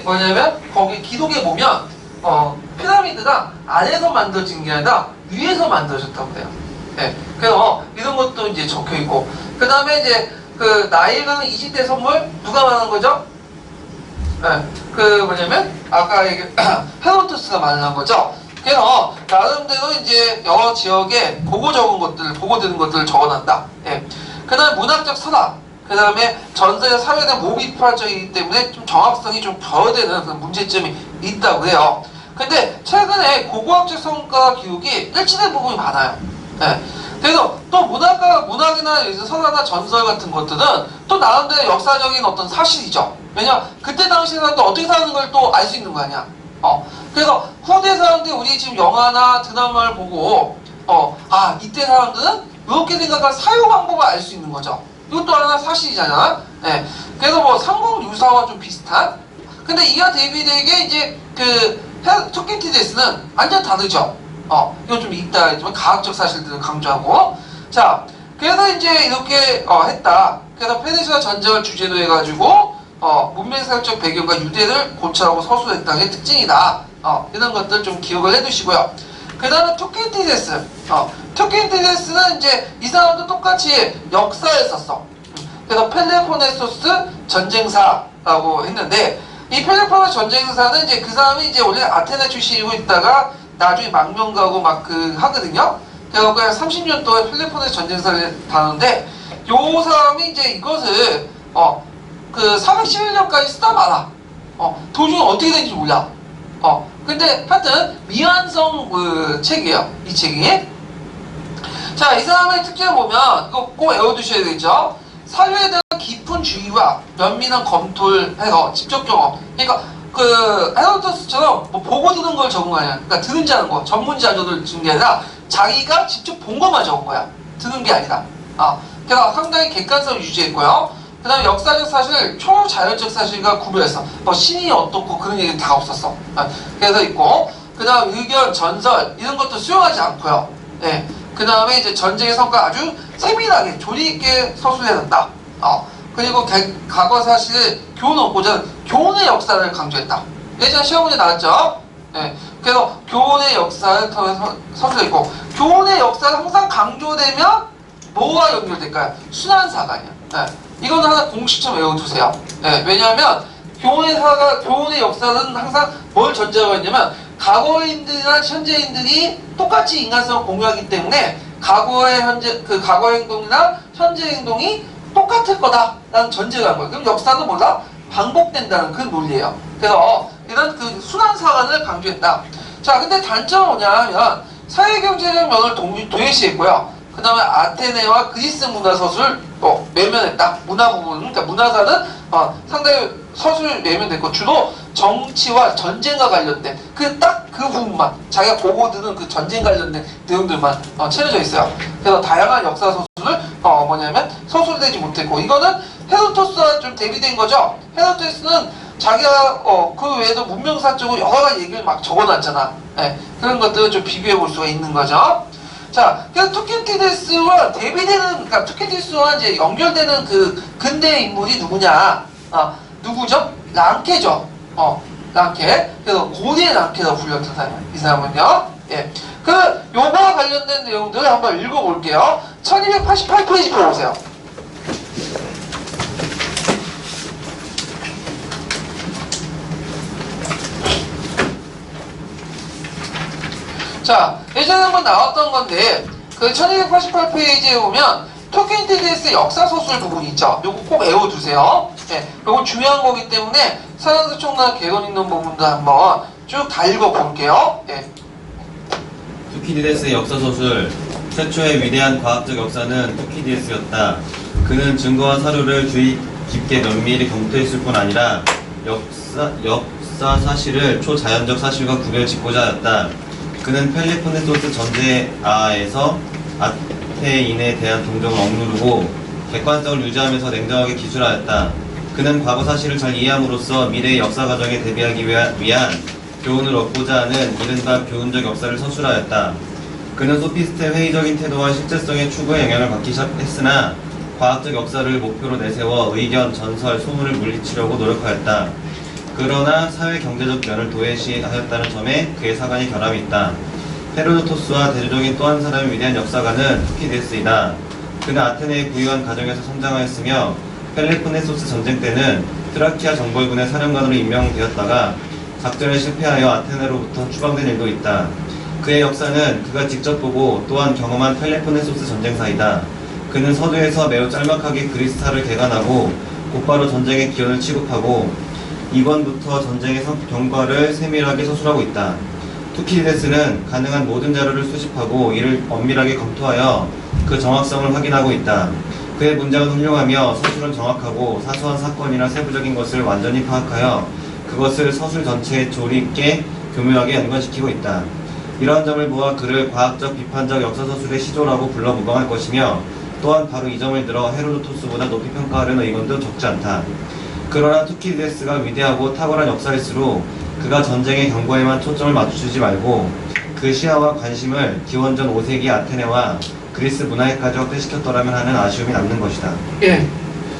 뭐냐면 거기 기록에 보면 피라미드가 아래에서 만들어진 게 아니라 위에서 만들어졌다고 해요. 네. 그래서 이런 것도 이제 적혀 있고, 그 다음에 이제 그 나일강 20대 선물 누가 말하는 거죠? 네. 그 뭐냐면 아까 헤로도토스가 말하는 거죠. 그래서 나름대로 이제 여러 지역에 보고 들은 것들을 적어놨다. 예. 그 다음에 문학적 설화, 그 다음에 전설의 사회에 대한 모비파적이기 때문에 좀 정확성이 좀 저하되는 그런 문제점이 있다고 해요. 근데 최근에 고고학적 성과 기록이 일치된 부분이 많아요. 예. 그래서 또 문학이나 설화나 전설 같은 것들은 또 나름대로 역사적인 어떤 사실이죠. 왜냐, 그때 당시 사람들 어떻게 사는 걸 또 알 수 있는 거 아니야. 그래서 후대 사람들이 우리 지금 영화나 드라마를 보고 이때 사람들은 이렇게 생각할 사유 방법을 알 수 있는 거죠. 이것도 하나 사실이잖아. 네. 그래서 뭐 삼국유사와 좀 비슷한. 근데 이와 대비되게 이제 투키디데스는 완전 다르죠. 이거 좀 이따 했지만 과학적 사실들을 강조하고. 자, 그래서 이제 이렇게 했다. 그래서 페르시아 전쟁을 주제로 해가지고 문명사회적 배경과 유대를 고찰하고 서술했다는 게 특징이다. 이런 것들 좀 기억을 해두시고요. 그 다음에 투키디데스. 투키디데스는 이제 이 사람도 똑같이 역사를 썼어. 그래서 펠레포네소스 전쟁사라고 했는데, 이 펠레포네소스 전쟁사는 이제 그 사람이 이제 원래 아테네 출신이고 있다가 나중에 망명 가고 막 하거든요. 그래서 그냥 30년 동안 펠레포네소스 전쟁사를 다루는데, 요 사람이 이제 이것을 그 411년까지 쓰다 말아. 도중에 어떻게 된지 몰라. 근데 하여튼 미완성 그 책이에요. 이 책이. 자, 이 사람의 특징을 보면 이거 꼭 외워두셔야 되겠죠. 사유에 대한 깊은 주의와 면밀한 검토를 해서 직접 경험. 그러니까 그 헤로도토스처럼 뭐 보고 들은 걸 적은 거 아니야. 그러니까 들은 자는 거 전문 자료를 준 게 아니라 자기가 직접 본 것만 적은 거야. 들은 게 아니라. 그래서 상당히 객관성을 유지했고요. 그 다음에 역사적 사실, 초자연적 사실과 구별했어. 뭐 신이 어떻고 그런 얘기는 다 없었어. 그래서 있고, 그 다음 의견, 전설 이런 것도 수용하지 않고요. 네. 그 다음에 이제 전쟁의 성과 아주 세밀하게 조리 있게 서술해놨다. 그리고 과거 사실을 교훈 얻고자 교훈의 역사를 강조했다. 예전 시험 문제 나왔죠. 네. 그래서 교훈의 역사를 통해서 서술했고, 교훈의 역사가 항상 강조되면 뭐와 연결될까요? 순환사관이야. 네. 이거는 하나 공식처럼 외워두세요. 네. 왜냐하면 교훈의 역사는 항상 뭘 전제하고 있냐면 과거인들이나 현재인들이 똑같이 인간성을 공유하기 때문에 과거의 행동이나 현재 행동이 똑같을 거다라는 전제가 한 거예요. 그럼 역사는 뭐다? 반복된다는 그 논리예요. 그래서 이런 그 순환사관을 강조했다. 자, 근데 단점은 뭐냐면 사회경제적 면을 동일시했고요. 그 다음에 아테네와 그리스 문화 서술 외면했다. 문화 부분, 그러니까 문화사는 상당히 서술 외면됐고 주로 정치와 전쟁과 관련된 그 부분만 자기가 보고 들은 그 전쟁 관련된 내용들만 채워져 있어요. 그래서 다양한 역사 서술을 뭐냐면 서술되지 못했고, 이거는 헤로도토스와 좀 대비된 거죠. 헤로도토스는 자기가 그 외에도 문명사적으로 여러 가지 얘기를 막 적어놨잖아. 네, 그런 것들을 좀 비교해 볼 수가 있는 거죠. 자, 그래서 투키디데스와 대비되는, 그러니까 투키디데스와 이제 연결되는 그 근대 인물이 누구냐? 누구죠? 랑케죠. 랑케. 그래서 고대 랑케라고 불렸던 사람이에요. 이 사람은요. 예. 요거와 관련된 내용들을 한번 읽어볼게요. 1288페이지 펴보세요. 자, 예전에 한번 나왔던 건데, 그 1288페이지에 보면, 토키디데스의 역사소설 부분이 있죠. 요거 꼭 외워두세요. 네, 요거 중요한 거기 때문에, 사랑스 총괄 개론 있는 부분도 한번 쭉 다 읽어볼게요. 네. 투키디데스의 역사소설. 최초의 위대한 과학적 역사는 투키디데스였다. 그는 증거와 사료를 주의 깊게 면밀히 검토했을 뿐 아니라, 역사 사실을 초자연적 사실과 구별짓고자 하였다. 그는 펠리포네소스 전제아에서 아테인에 대한 동정을 억누르고 객관성을 유지하면서 냉정하게 기술하였다. 그는 과거 사실을 잘 이해함으로써 미래의 역사 과정에 대비하기 위한 교훈을 얻고자 하는 이른바 교훈적 역사를 서술하였다. 그는 소피스트의 회의적인 태도와 실제성의 추구에 영향을 받기 시작했으나 과학적 역사를 목표로 내세워 의견, 전설, 소문을 물리치려고 노력하였다. 그러나 사회 경제적 면을 도외시하였다는 점에 그의 사관이 결함이 있다. 헤로도토스와 대조적인 또 한 사람의 위대한 역사가는 투키디데스이다. 그는 아테네의 부유한 가정에서 성장하였으며 펠리포네소스 전쟁 때는 트라키아 정벌군의 사령관으로 임명되었다가 작전에 실패하여 아테네로부터 추방된 일도 있다. 그의 역사는 그가 직접 보고 또한 경험한 펠리포네소스 전쟁사이다. 그는 서두에서 매우 짤막하게 그리스타를 개간하고 곧바로 전쟁의 기원을 취급하고 이번부터 전쟁의 경과를 세밀하게 서술하고 있다. 투키디데스는 가능한 모든 자료를 수집하고 이를 엄밀하게 검토하여 그 정확성을 확인하고 있다. 그의 문장은 훌륭하며 서술은 정확하고 사소한 사건이나 세부적인 것을 완전히 파악하여 그것을 서술 전체에 조리 있게 교묘하게 연관시키고 있다. 이러한 점을 모아 그를 과학적 비판적 역사서술의 시조라고 불러 무방할 것이며 또한 바로 이 점을 들어 헤로도토스보다 높이 평가하려는 의견도 적지 않다. 그러나 투키디데스가 위대하고 탁월한 역사일수록 그가 전쟁의 경과에만 초점을 맞추지 말고 그 시야와 관심을 기원전 5세기 아테네와 그리스 문화에까지 확대시켰더라면 하는 아쉬움이 남는 것이다. 예.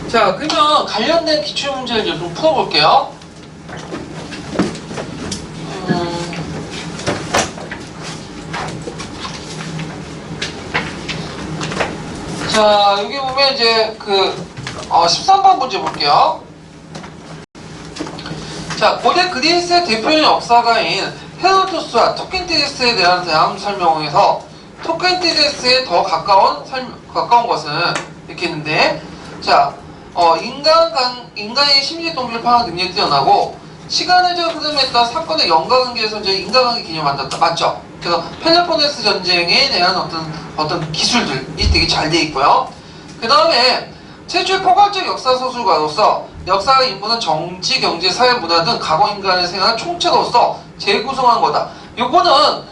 자, 그러면 관련된 기출문제를 좀 풀어볼게요. 자, 여기 보면 이제 13번 문제 볼게요. 자, 고대 그리스의 대표적인 역사가인 헤로도토스와 토킨티데스에 대한 설명에서 토킨티데스에 더 가까운 것은 이렇게 있는데, 자, 인간의 심리 동기를 파악하는 능력이 뛰어나고, 시간의적 흐름에 따라 사건의 연관관계에서 이제 인간관계 개념을 만들었다. 맞죠? 그래서 펠로폰네스 전쟁에 대한 어떤 기술들이 되게 잘 돼 있고요. 그 다음에 최초의 포괄적 역사 서술가로서 역사의 인물은 정치, 경제, 사회, 문화 등 과거 인간의 생활을 총체로서 재구성한 거다. 요거는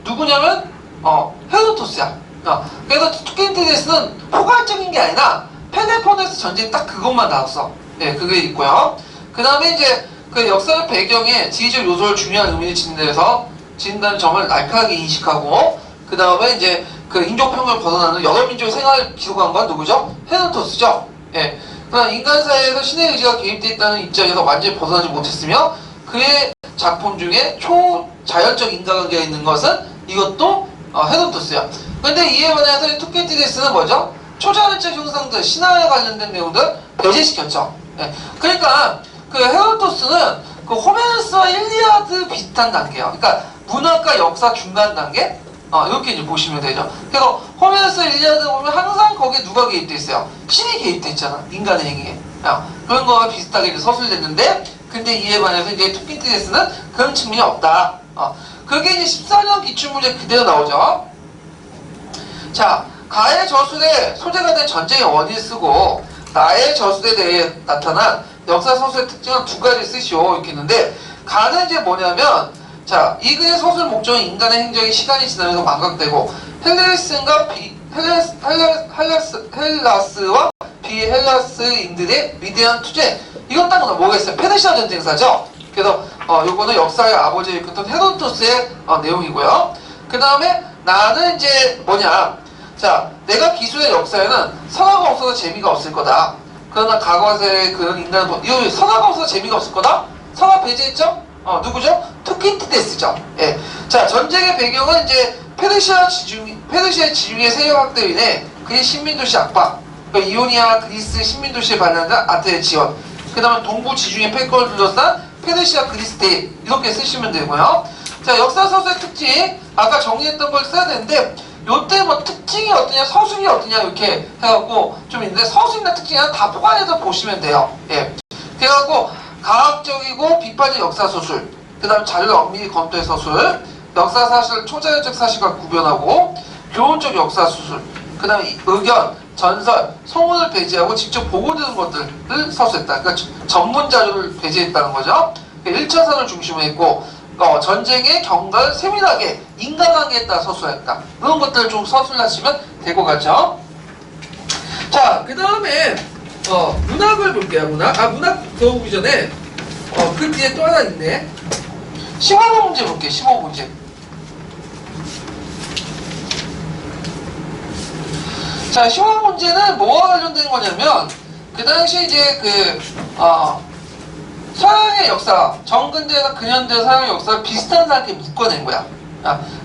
누구냐면 헤로도토스야. 그래서 투킨디데스는 포괄적인 게 아니라 펠로폰네스 전쟁 딱 그것만 나왔어. 네, 그게 있고요. 그 다음에 이제 그 역사의 배경에 지리적 요소를 중요한 의미를 짓는다는 점을 날카롭게 인식하고, 그 다음에 이제 그 인종평을 벗어나는 여러 민족의 생활을 기록한 건 누구죠? 헤로도토스죠. 예. 그러나 인간 사회에서 신의 의지가 개입되어 있다는 입장에서 완전히 벗어나지 못했으며, 그의 작품 중에 초자연적 인간관계가 있는 것은 이것도 헤로도토스야. 근데 이에 반해서 투키디데스는 뭐죠? 초자연적 형상들, 신화에 관련된 내용들 배제시켰죠. 예. 그러니까 그 헤로도토스는 그 호메로스와 일리아드 비슷한 단계예요. 그러니까 문학과 역사 중간 단계? 이렇게 이제 보시면 되죠. 그래서 호메로스 일리아드 보면 항상 거기에 누가 개입돼 있어요? 신이 개입돼 있잖아. 인간의 행위에. 그런 거와 비슷하게 이제 서술됐는데, 근데 이에 반해서 이제 투키디데스는 그런 측면이 없다. 그게 이제 14년 기출문제 그대로 나오죠. 자, 가의 저술에 소재가 된 전쟁의 원인을 쓰고, 나의 저술에 대해 나타난 역사 서술의 특징은 두 가지 쓰시오. 이렇게 있는데, 가는 이제 뭐냐면, 자, 이 글의 서술 목적은 인간의 행적이 시간이 지나면서 망각되고, 헬라스와 비헬라스인들의 위대한 투쟁. 이건 딱 뭐가 있어요? 페르시아 전쟁사죠. 그래서 요거는 역사의 아버지의 일컫던 헤로도토스의 내용이고요. 그 다음에 나는 이제 뭐냐? 자, 내가 기술의 역사에는 선화가 없어서 재미가 없을 거다. 그러나 과거의 그런 인간은 이거 선화가 없어서 재미가 없을 거다? 선화 배제했죠? 누구죠? 투키디데스죠. 예. 자, 전쟁의 배경은 이제 페르시아의 지중해 세력 확대로 인해 그리스 식민도시 압박, 그러니까 이오니아 그리스 식민도시에 발현한 아테네 지원, 그 다음에 동부 지중해 패권을 둘러싼 페르시아 그리스 대입, 이렇게 쓰시면 되고요. 자, 역사서술의 특징, 아까 정리했던 걸 써야 되는데, 요때 뭐 특징이 어떠냐, 서술이 어떠냐, 이렇게 해갖고 좀 있는데, 서술이나 특징이나 다 포괄해서 보시면 돼요. 예. 그래갖고, 과학적이고 비판적 역사서술, 그 다음 자료를 엄밀히 검토해 서술, 역사사실, 초자연적 사실과 구별하고, 교훈적 역사서술, 그 다음에 의견, 전설, 소문을 배제하고 직접 보고 들은 것들을 서술했다. 그러니까 전문 자료를 배제했다는 거죠. 1차선을 중심으로 했고, 전쟁의 경과를 세밀하게 인간관계에 따라 서술했다. 그런 것들을 좀 서술하시면 될 것 같죠. 자, 그 다음에 문학을 볼게요. 문학 들어보기 전에 그 뒤에 또 하나 있네. 15번 문제 볼게요. 15번 문제. 자, 15번 문제는 뭐와 관련된 거냐면, 그 당시 이제 서양의 역사, 정근대나 근현대 서양의 역사를 비슷한 사람께 묶어낸 거야.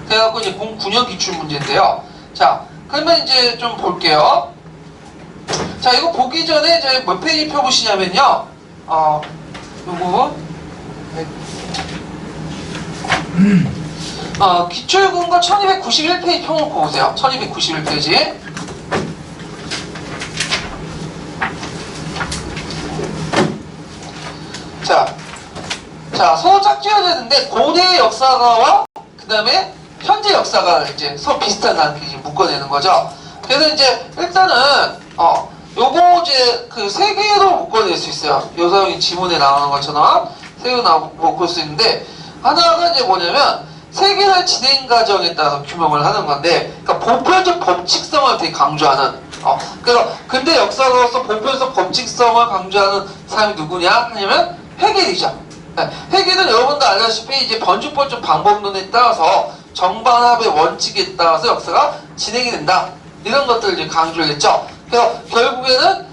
그래갖고 이제 09년 기출 문제인데요. 자, 그러면 이제 좀 볼게요. 자, 이거 보기 전에 저희 몇 페이지 펴보시냐면요. 요거. 기출근거 1291페이지 펴놓고 보세요. 1291페이지. 자, 서로 짝지어야 되는데, 고대 역사가와, 그 다음에, 현재 역사가 이제 서로 비슷한 단계를 묶어내는 거죠. 그래서 이제, 일단은, 요거 이제, 세 개로 묶어낼 수 있어요. 요사용이 지문에 나오는 것처럼, 세 개로 묶을 수 있는데, 하나가 이제 뭐냐면, 세계의 진행 과정에 따라서 규명을 하는 건데, 그러니까 보편적 법칙성을 되게 강조하는, 그래서, 근대 역사로서 보편적 법칙성을 강조하는 사람이 누구냐? 하냐면, 헤겔이죠. 헤겔은 여러분도 알다시피 이제 번죽번죽 방법론에 따라서 정반합의 원칙에 따라서 역사가 진행이 된다. 이런 것들을 이제 강조를 했죠. 그래서 결국에는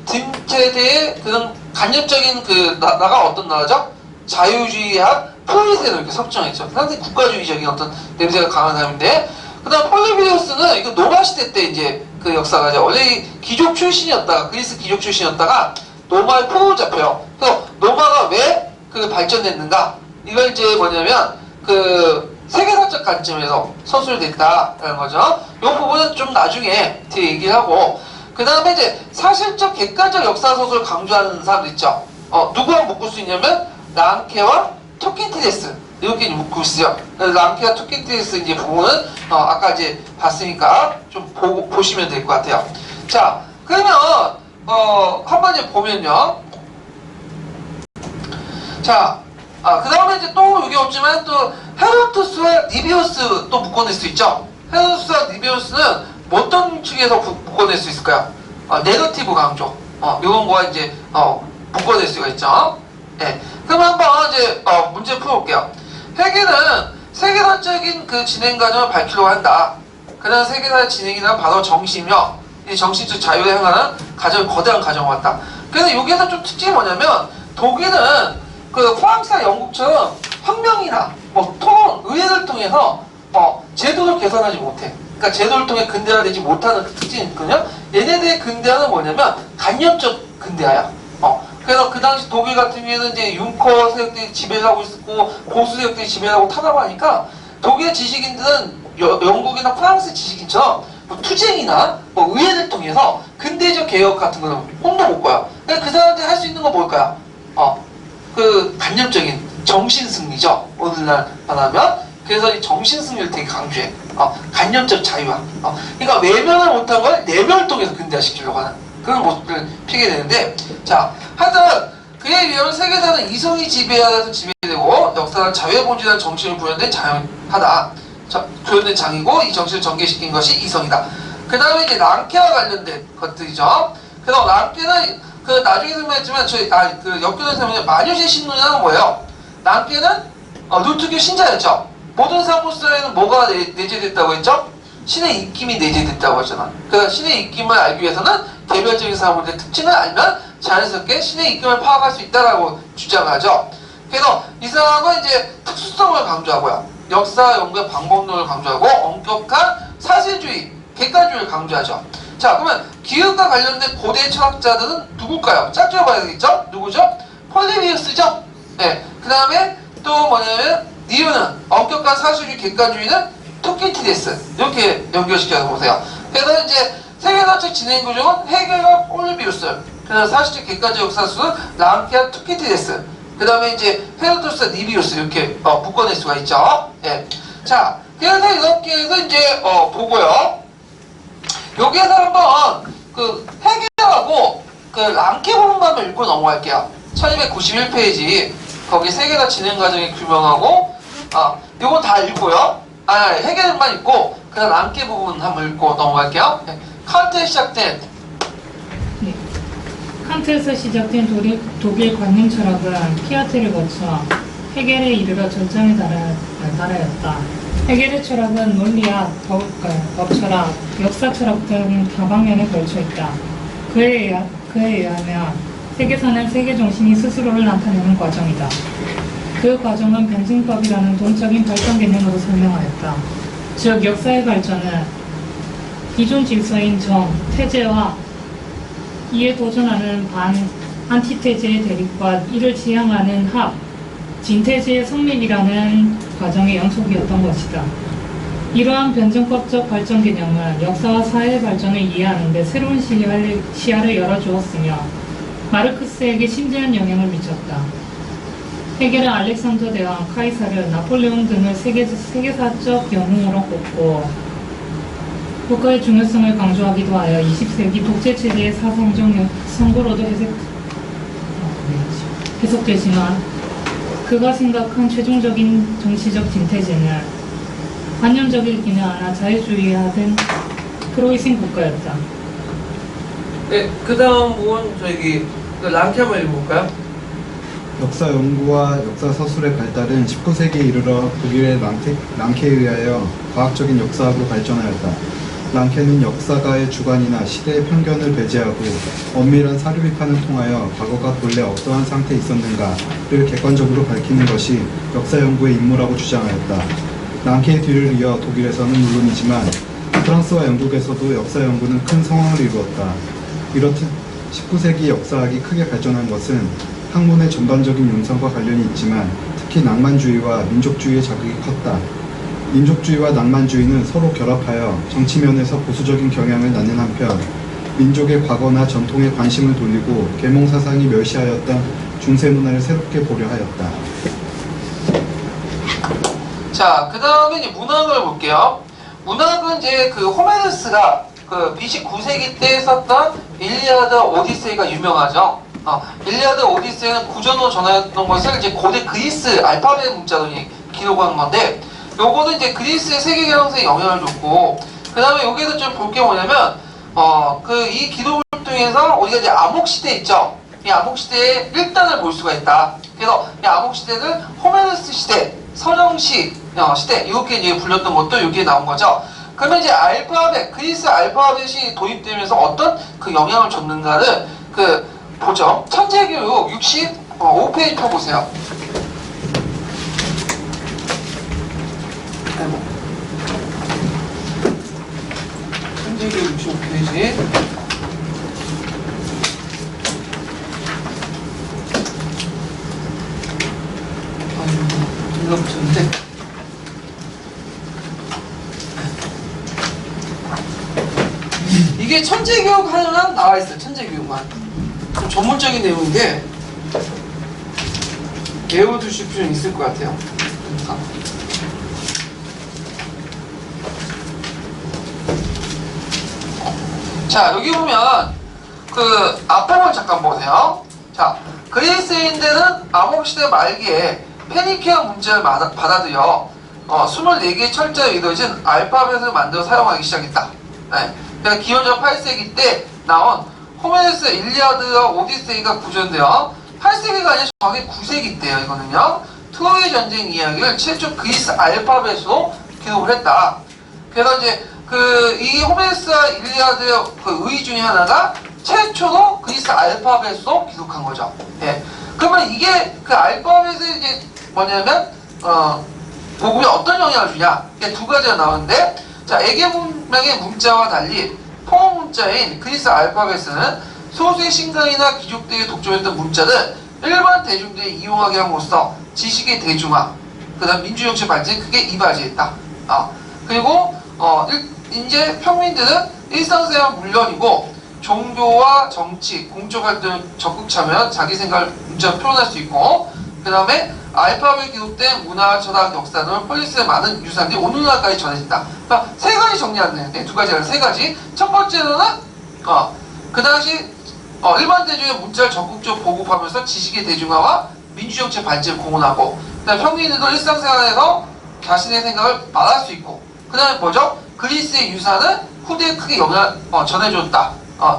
딩체대의 그런 간접적인 나라가 어떤 나라죠? 자유주의학 프로이센을 이렇게 설정했죠. 상당히 국가주의적인 어떤 냄새가 강한 사람인데, 그 다음 폴리비우스는 이거 노마 시대 때 이제 그 역사가 원래 귀족 출신이었다가, 그리스 귀족 출신이었다가 노마의 포로 잡혀요. 그래서 노마가 왜 발전됐는가? 이걸 이제 뭐냐면 세계사적 관점에서 서술됐다라는 거죠. 이 부분은 좀 나중에 뒤에 얘기를 하고, 그 다음에 이제 사실적 객관적 역사 소설을 강조하는 사람들 있죠. 누구랑 묶을 수 있냐면 랑케와 투키디데스 이렇게 묶고 있어요. 그래서 랑케와 투키디데스 이제 부분은 아까 이제 봤으니까 좀 보시면 될 것 같아요. 자, 그러면 한번 이제 보면요. 자, 그 다음에 이제 또 여기 없지만 또 헤로도스와 니비우스 또 묶어낼 수 있죠. 헤로도스와 니비우스는 어떤 측에서 묶어낼 수 있을까요? 네거티브 강조. 이런 거와 이제 묶어낼 수가 있죠. 네. 그럼 한번 이제 문제 풀어볼게요. 해겔은 세계사적인 그 진행 과정을 밝히려고 한다. 그런 세계사의 진행이란 바로 정신이며 이 정신적 자유를 향하는 거대한 과정을 왔다. 그래서 여기에서 좀 특징이 뭐냐면 독일은 그 프랑스와 영국처럼 혁명이나 토론, 의회를 통해서 제도를 개선하지 못해. 그러니까 제도를 통해 근대화되지 못하는 그 특징이 있거든요. 얘네들의 근대화는 뭐냐면 간접적 근대화야. 그래서 그 당시 독일 같은 경우에는 이제 융커 세력들이 지배를 하고 있었고 보수 세력들이 지배를 하고 타다고 하니까 독일의 지식인들은 영국이나 프랑스 지식인처럼 투쟁이나 의회를 통해서 근대적 개혁 같은 거는 혼도 못 봐요. 그러니까 그 사람들이 할 수 있는 건 뭘까요? 그 간접적인 정신승리죠. 오늘날 말하면. 그래서 이 정신승리를 되게 강조해. 간접적 자유화. 그러니까 외면을 못한 걸 내면을 통해서 근대화시키려고 하는 그런 모습을 피게 되는데, 자, 하여튼 그에 의하면 세계사는 이성이 지배하여서 지배되고 역사는 자유에 본질한 정신을 구현된 구현된 장이고 이 정신을 전개시킨 것이 이성이다. 그 다음에 이제 랑케와 관련된 것들이죠. 그래서 랑케는 그 나중에 설명했지만 그 역교에서 설명해 마녀의 신론이라는 뭐예요? 랑케는 루트교 신자였죠. 모든 사무 속에는 뭐가 내재됐다고 했죠? 신의 입김이 내재됐다고 했잖아. 그러니까 신의 입김을 알기 위해서는 개별적인 사물의 특징을 알면 자연스럽게 신의 입김을 파악할 수 있다라고 주장하죠. 그래서 이 사람은 이제 특수성을 강조하고요. 역사 연구의 방법론을 강조하고 엄격한 사실주의, 객관주의를 강조하죠. 자, 그러면 기흑과 관련된 고대 철학자들은 누굴까요? 짝지어 봐야 되겠죠? 누구죠? 폴리비우스죠? 네. 그 다음에 또 뭐냐면 니은은 엄격한 사실주의, 객관주의는 투키디데스 이렇게 연결시켜서 보세요. 그래서 이제 세계사적 진행 구조는 해겔과 폴리비우스, 그래서 사실적 객관적 역사수는 랑케와 투키디데스, 그 다음에 이제 헤로도스와 니비우스 이렇게 묶어낼 수가 있죠. 예. 자, 그래서 이렇게 해서 이제 보고요. 여기에서 한번 그 해겔하고 그 랑케 부분만 한번 읽고 넘어갈게요. 1291페이지 거기 세계사 진행 과정의 규명하고 요건 다 읽고요. 해겔만 읽고 그다음 랑케 부분 한번 읽고 넘어갈게요. 네. 칸트에 시작된 칸트에서 시작된 독일 관념 철학은 피아테를 거쳐 해겔에 이르러 전장에 달하였다. 해겔의 철학은 논리학, 법철학, 역사철학 등 다방면에 걸쳐 있다. 그에 의하면 세계사는 세계정신이 스스로를 나타내는 과정이다. 그 과정은 변증법이라는 동적인 발전 개념으로 설명하였다. 즉 역사의 발전은 기존 질서인 정, 태제와 이에 도전하는 안티테제의 대립과 이를 지향하는 합, 진태제의 성립이라는 과정의 연속이었던 것이다. 이러한 변증법적 발전 개념은 역사와 사회의 발전을 이해하는 데 새로운 시야를 열어주었으며 마르크스에게 심지어한 영향을 미쳤다. 해겔은 알렉산더 대왕, 카이사르, 나폴레옹 등을 세계사적 영웅으로 꼽고 국가의 중요성을 강조하기도 하여 20세기 독재체제의 사상적 선고로도 해석되지만 그가 생각한 최종적인 정치적 진퇴제는 관념적이기는 않아 자유주의화된 프로이센 국가였다. 네, 그 다음 부분 랑케 한번 읽어볼까요? 역사 연구와 역사 서술의 발달은 19세기에 이르러 독일의 랑케에 의하여 과학적인 역사학으로 발전하였다. 랑케는 역사가의 주관이나 시대의 편견을 배제하고 엄밀한 사료 비판을 통하여 과거가 본래 어떠한 상태에 있었는가를 객관적으로 밝히는 것이 역사 연구의 임무라고 주장하였다. 랑케의 뒤를 이어 독일에서는 물론이지만 프랑스와 영국에서도 역사 연구는 큰 성황을 이루었다. 이렇듯 19세기 역사학이 크게 발전한 것은 학문의 전반적인 융성과 관련이 있지만 특히 낭만주의와 민족주의의 자극이 컸다. 민족주의와 낭만주의는 서로 결합하여 정치면에서 보수적인 경향을 낳는 한편 민족의 과거나 전통에 관심을 돌리고 계몽 사상이 멸시하였던 중세 문화를 새롭게 보려 하였다. 자, 그 다음에 이제 문학을 볼게요. 문학은 이제 그 호메르스가 그 BC 9세기 때 썼던 일리아드 오디세이가 유명하죠. 일리아드 오디세이는 구전으로 전하였던 것을 이제 고대 그리스 알파벳 문자로 기록한 건데, 요거는 이제 그리스의 세계 경영세에 영향을 줬고, 그 다음에 여기서 좀 볼 게 뭐냐면, 이 기록을 통해서 우리가 이제 암흑시대 있죠? 이 암흑시대의 일단을 볼 수가 있다. 그래서 이 암흑시대는 호메르스 시대, 서정시 시대, 이렇게 이제 불렸던 것도 여기에 나온 거죠. 그러면 이제 알파벳, 그리스 알파벳이 도입되면서 어떤 그 영향을 줬는가를 보죠. 천재교육 65페이지 펴보세요. 천재교육 65페이지. 붙였는데 이게 천재교육 하나만 나와있어요. 천재교육만 좀 전문적인 내용인데 외워두실 필요는 있을 것 같아요. 자, 여기 보면 그 앞부분 잠깐 보세요. 자, 그리스인들은 암흑시대 말기에 페니키아 문자를 받아들여 24개의 철자에 이루어진 알파벳을 만들어 사용하기 시작했다. 네. 그러니까 기원전 8세기 때 나온 호메르스 일리아드와 오디세이가 구전되어 8세기가 아니라 정확히 9세기 때요. 이거는요. 트로이 전쟁 이야기를 최초 그리스 알파벳으로 기록을 했다. 그래서 이제 이 호메르스와 일리아드의 그 의 중에 하나가 최초로 그리스 알파벳으로 기록한 거죠. 예. 그러면 이게 그 알파벳이 이제 뭐냐면 복음에 어떤 영향을 주냐? 이게 두 가지가 나오는데, 자, 에게 문명의 문자와 달리 포 문자인 그리스 알파벳은 소수의 신강이나 귀족들에게 독점했던 문자를 일반 대중들이 이용하게 함으로써 지식의 대중화, 그다음 민주정치 발전에 크게 이바지했다. 그리고 이제 평민들은 일상생활 물론이고 종교와 정치, 공적 활동에 적극 참여한 자기 생각을 문자로 표현할 수 있고, 그 다음에 알파벳 기록된 문화, 철학, 역사 등 폴리스의 많은 유산들이 오늘날까지 전해진다. 그러니까 세 가지 정리하는 데 두 가지가 세 가지. 첫 번째는 그 당시 일반 대중의 문자를 적극적으로 보급하면서 지식의 대중화와 민주정치 발전을 공헌하고, 그 다음에 평민들도 일상생활에서 자신의 생각을 말할 수 있고, 그 다음에 뭐죠? 그리스의 유산을 후대에 크게 영향을 전해줬다.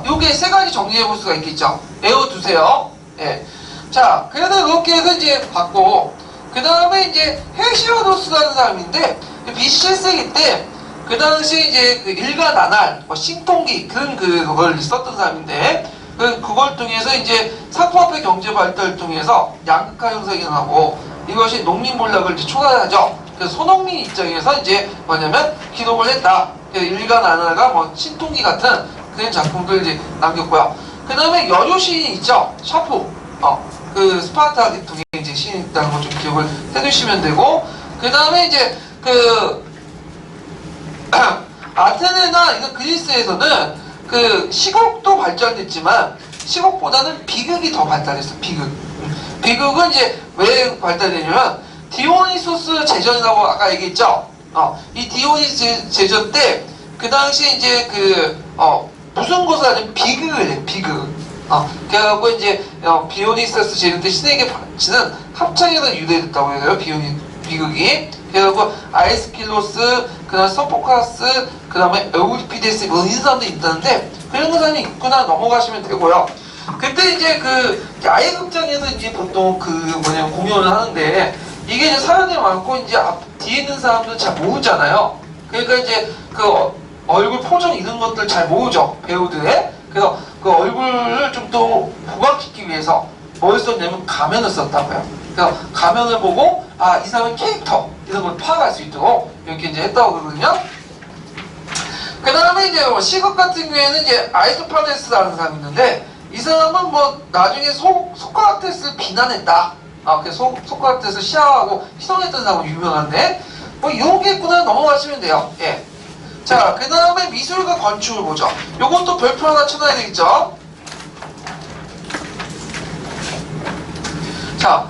요게 세 가지 정리해 볼 수가 있겠죠. 외워두세요. 예. 자, 그래서 이렇게 해서 이제 봤고, 그 다음에 이제 헤시오도스라는 사람인데, BC 7세기 때, 그 당시 이제 그 일가 나날, 신통기, 그걸 썼던 사람인데, 그걸 통해서 이제 사포화폐 경제 발달을 통해서 양극화 형성이 일어나고, 이것이 농민몰락을 이제 초래하죠. 그래서 소농민 입장에서 이제 뭐냐면 기록을 했다. 일가 나날과 신통기 같은 그런 작품들 이제 남겼고요. 그 다음에 여조 시인이 있죠. 샤프. 그 스파르타 통해 이제 시인이 있다는 거 좀 기억을 해두시면 되고, 그 다음에 이제 아테네나 이런 그리스에서는 그 시곡도 발전됐지만 시곡보다는 비극이 더 발달했어. 비극은 이제 왜 발달되냐면 디오니소스 제전이라고 아까 얘기했죠. 이 디오니소스 제전 때 그 당시 이제 무슨 것을 하냐면 비극을 해. 비극. 그래갖고 이제 비오니소스 제전 때 신에게 바치는 합창에서 유래됐다고 해요. 비극이. 그래갖고 아이스킬로스, 그다음 소포카스, 그다음에 에우리피데스 이런 사람도 있다는데 그런 사람이 있구나 넘어가시면 되고요. 그때 이제 야외극장에서 이제 보통 공연을 하는데 이게 이제 사람이 많고 이제 뒤에 있는 사람들은 잘 모르잖아요. 그러니까 이제 얼굴 표정 이런 것들 잘 모르죠, 배우들의. 그래서 그 얼굴을 좀 더 부각시키기 위해서 뭘 썼냐면 가면을 썼다고요. 그래서 가면을 보고 이 사람의 캐릭터 이런 걸 파악할 수 있도록 이렇게 이제 했다고 그러거든요. 그 다음에 이제 시극 같은 경우에는 이제 아이소파네스라는 사람이 있는데 이 사람은 나중에 소크라테스를 비난했다. 그래서 소크라테스를 시하하고 희롱했던 사람은 유명한데 이런 게 있구나 넘어가시면 돼요. 예. 자, 그 다음에 미술과 건축을 보죠. 요것도 별표 하나 쳐놔야 되겠죠? 자,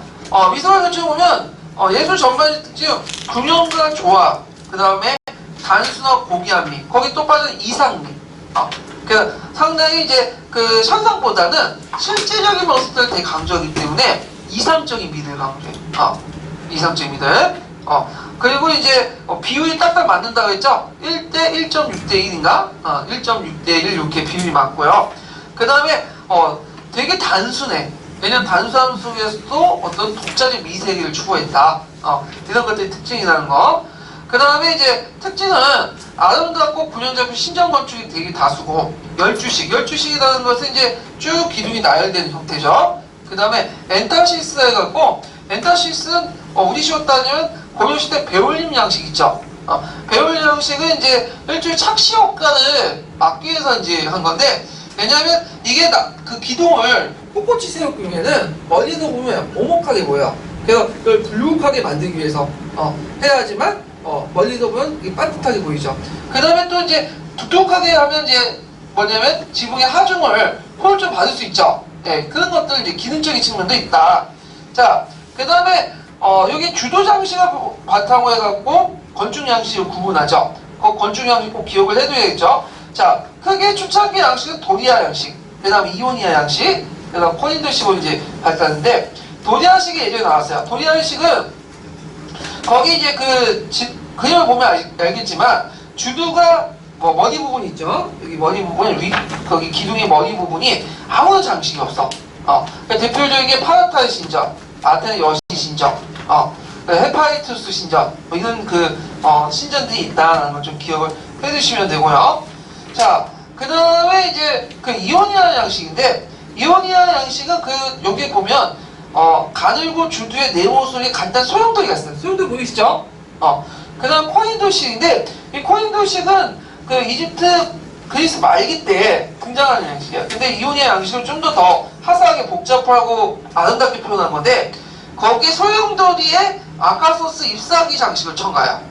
미술과 건축을 보면 예술 전반의 특징, 균형과 조화, 그 다음에 단순한 고귀함미, 거기 또 빠진 이상미. 그 상당히 이제 그 현상보다는 실제적인 모습들을 되게 강조하기 때문에 이상적인 미를 강조해. 이상적인 미들. 그리고 이제 비율이 딱딱 맞는다고 했죠? 1대 1.6대 1인가? 1.6대 1 이렇게 비율이 맞고요. 그 다음에 되게 단순해. 왜냐면 단순함 속에서도 어떤 독자적 미세계를 추구했다. 이런 것들이 특징이라는 거. 그 다음에 이제 특징은 아름답고 균형잡힌 신전 건축이 되게 다수고 12식이라는 것은 이제 쭉 기둥이 나열되는 형태죠. 그 다음에 엔타시스가 해갖고 엔타시스는 우리식으로 따지면 고려시대 배울림 양식 있죠. 배울림 양식은 이제 일종의 착시 효과를 막기 위해서 이제 한 건데 왜냐하면 이게 그 기둥을 꼿꼿이 세우기에는 멀리서 보면 오목하게 보여. 그래서 이걸 불룩하게 만들기 위해서 해야지만 멀리서 보면 이게 반듯하게 보이죠. 그 다음에 또 이제 두둑하게 하면 이제 뭐냐면 지붕의 하중을 홀좀 받을 수 있죠. 예, 그런 것들 이제 기능적인 측면도 있다. 자, 그 다음에 여기 주도 장식을 바탕으로 해갖고 건축 양식을 구분하죠. 그 건축 양식 꼭 기억을 해둬야겠죠. 자, 크게 초창기 양식은 도리아 양식, 그 다음에 이오니아 양식, 그 다음 코린도식으로 이제 발달하는데 도리아식이 예전에 나왔어요. 도리아식은 거기 이제 그림을 보면 알겠지만 주도가 머리 부분이 있죠. 여기 머리 부분 거기 기둥의 머리 부분이 아무런 장식이 없어. 그러니까 대표적인 게 파라타의 신전, 아테네 여신 신전, 헤파이투스 신전 뭐 이런 신전들이 있다는 걸 좀 기억을 해두시면 되고요. 자, 그 다음에 이제 이오니아 양식인데 이오니아 양식은 여기 보면 가늘고 주두의 네모소리 간단 소용돌이가 있어요. 소용돌이 보이시죠? 그 다음 코린도식인데 이 코린도식은 이집트 그리스 말기 때 등장하는 양식이에요. 근데 이오니아 양식은 좀 더 화사하게 복잡하고 아름답게 표현한 건데 거기에 소용돌이에 아카소스 잎사귀 장식을 첨가해요.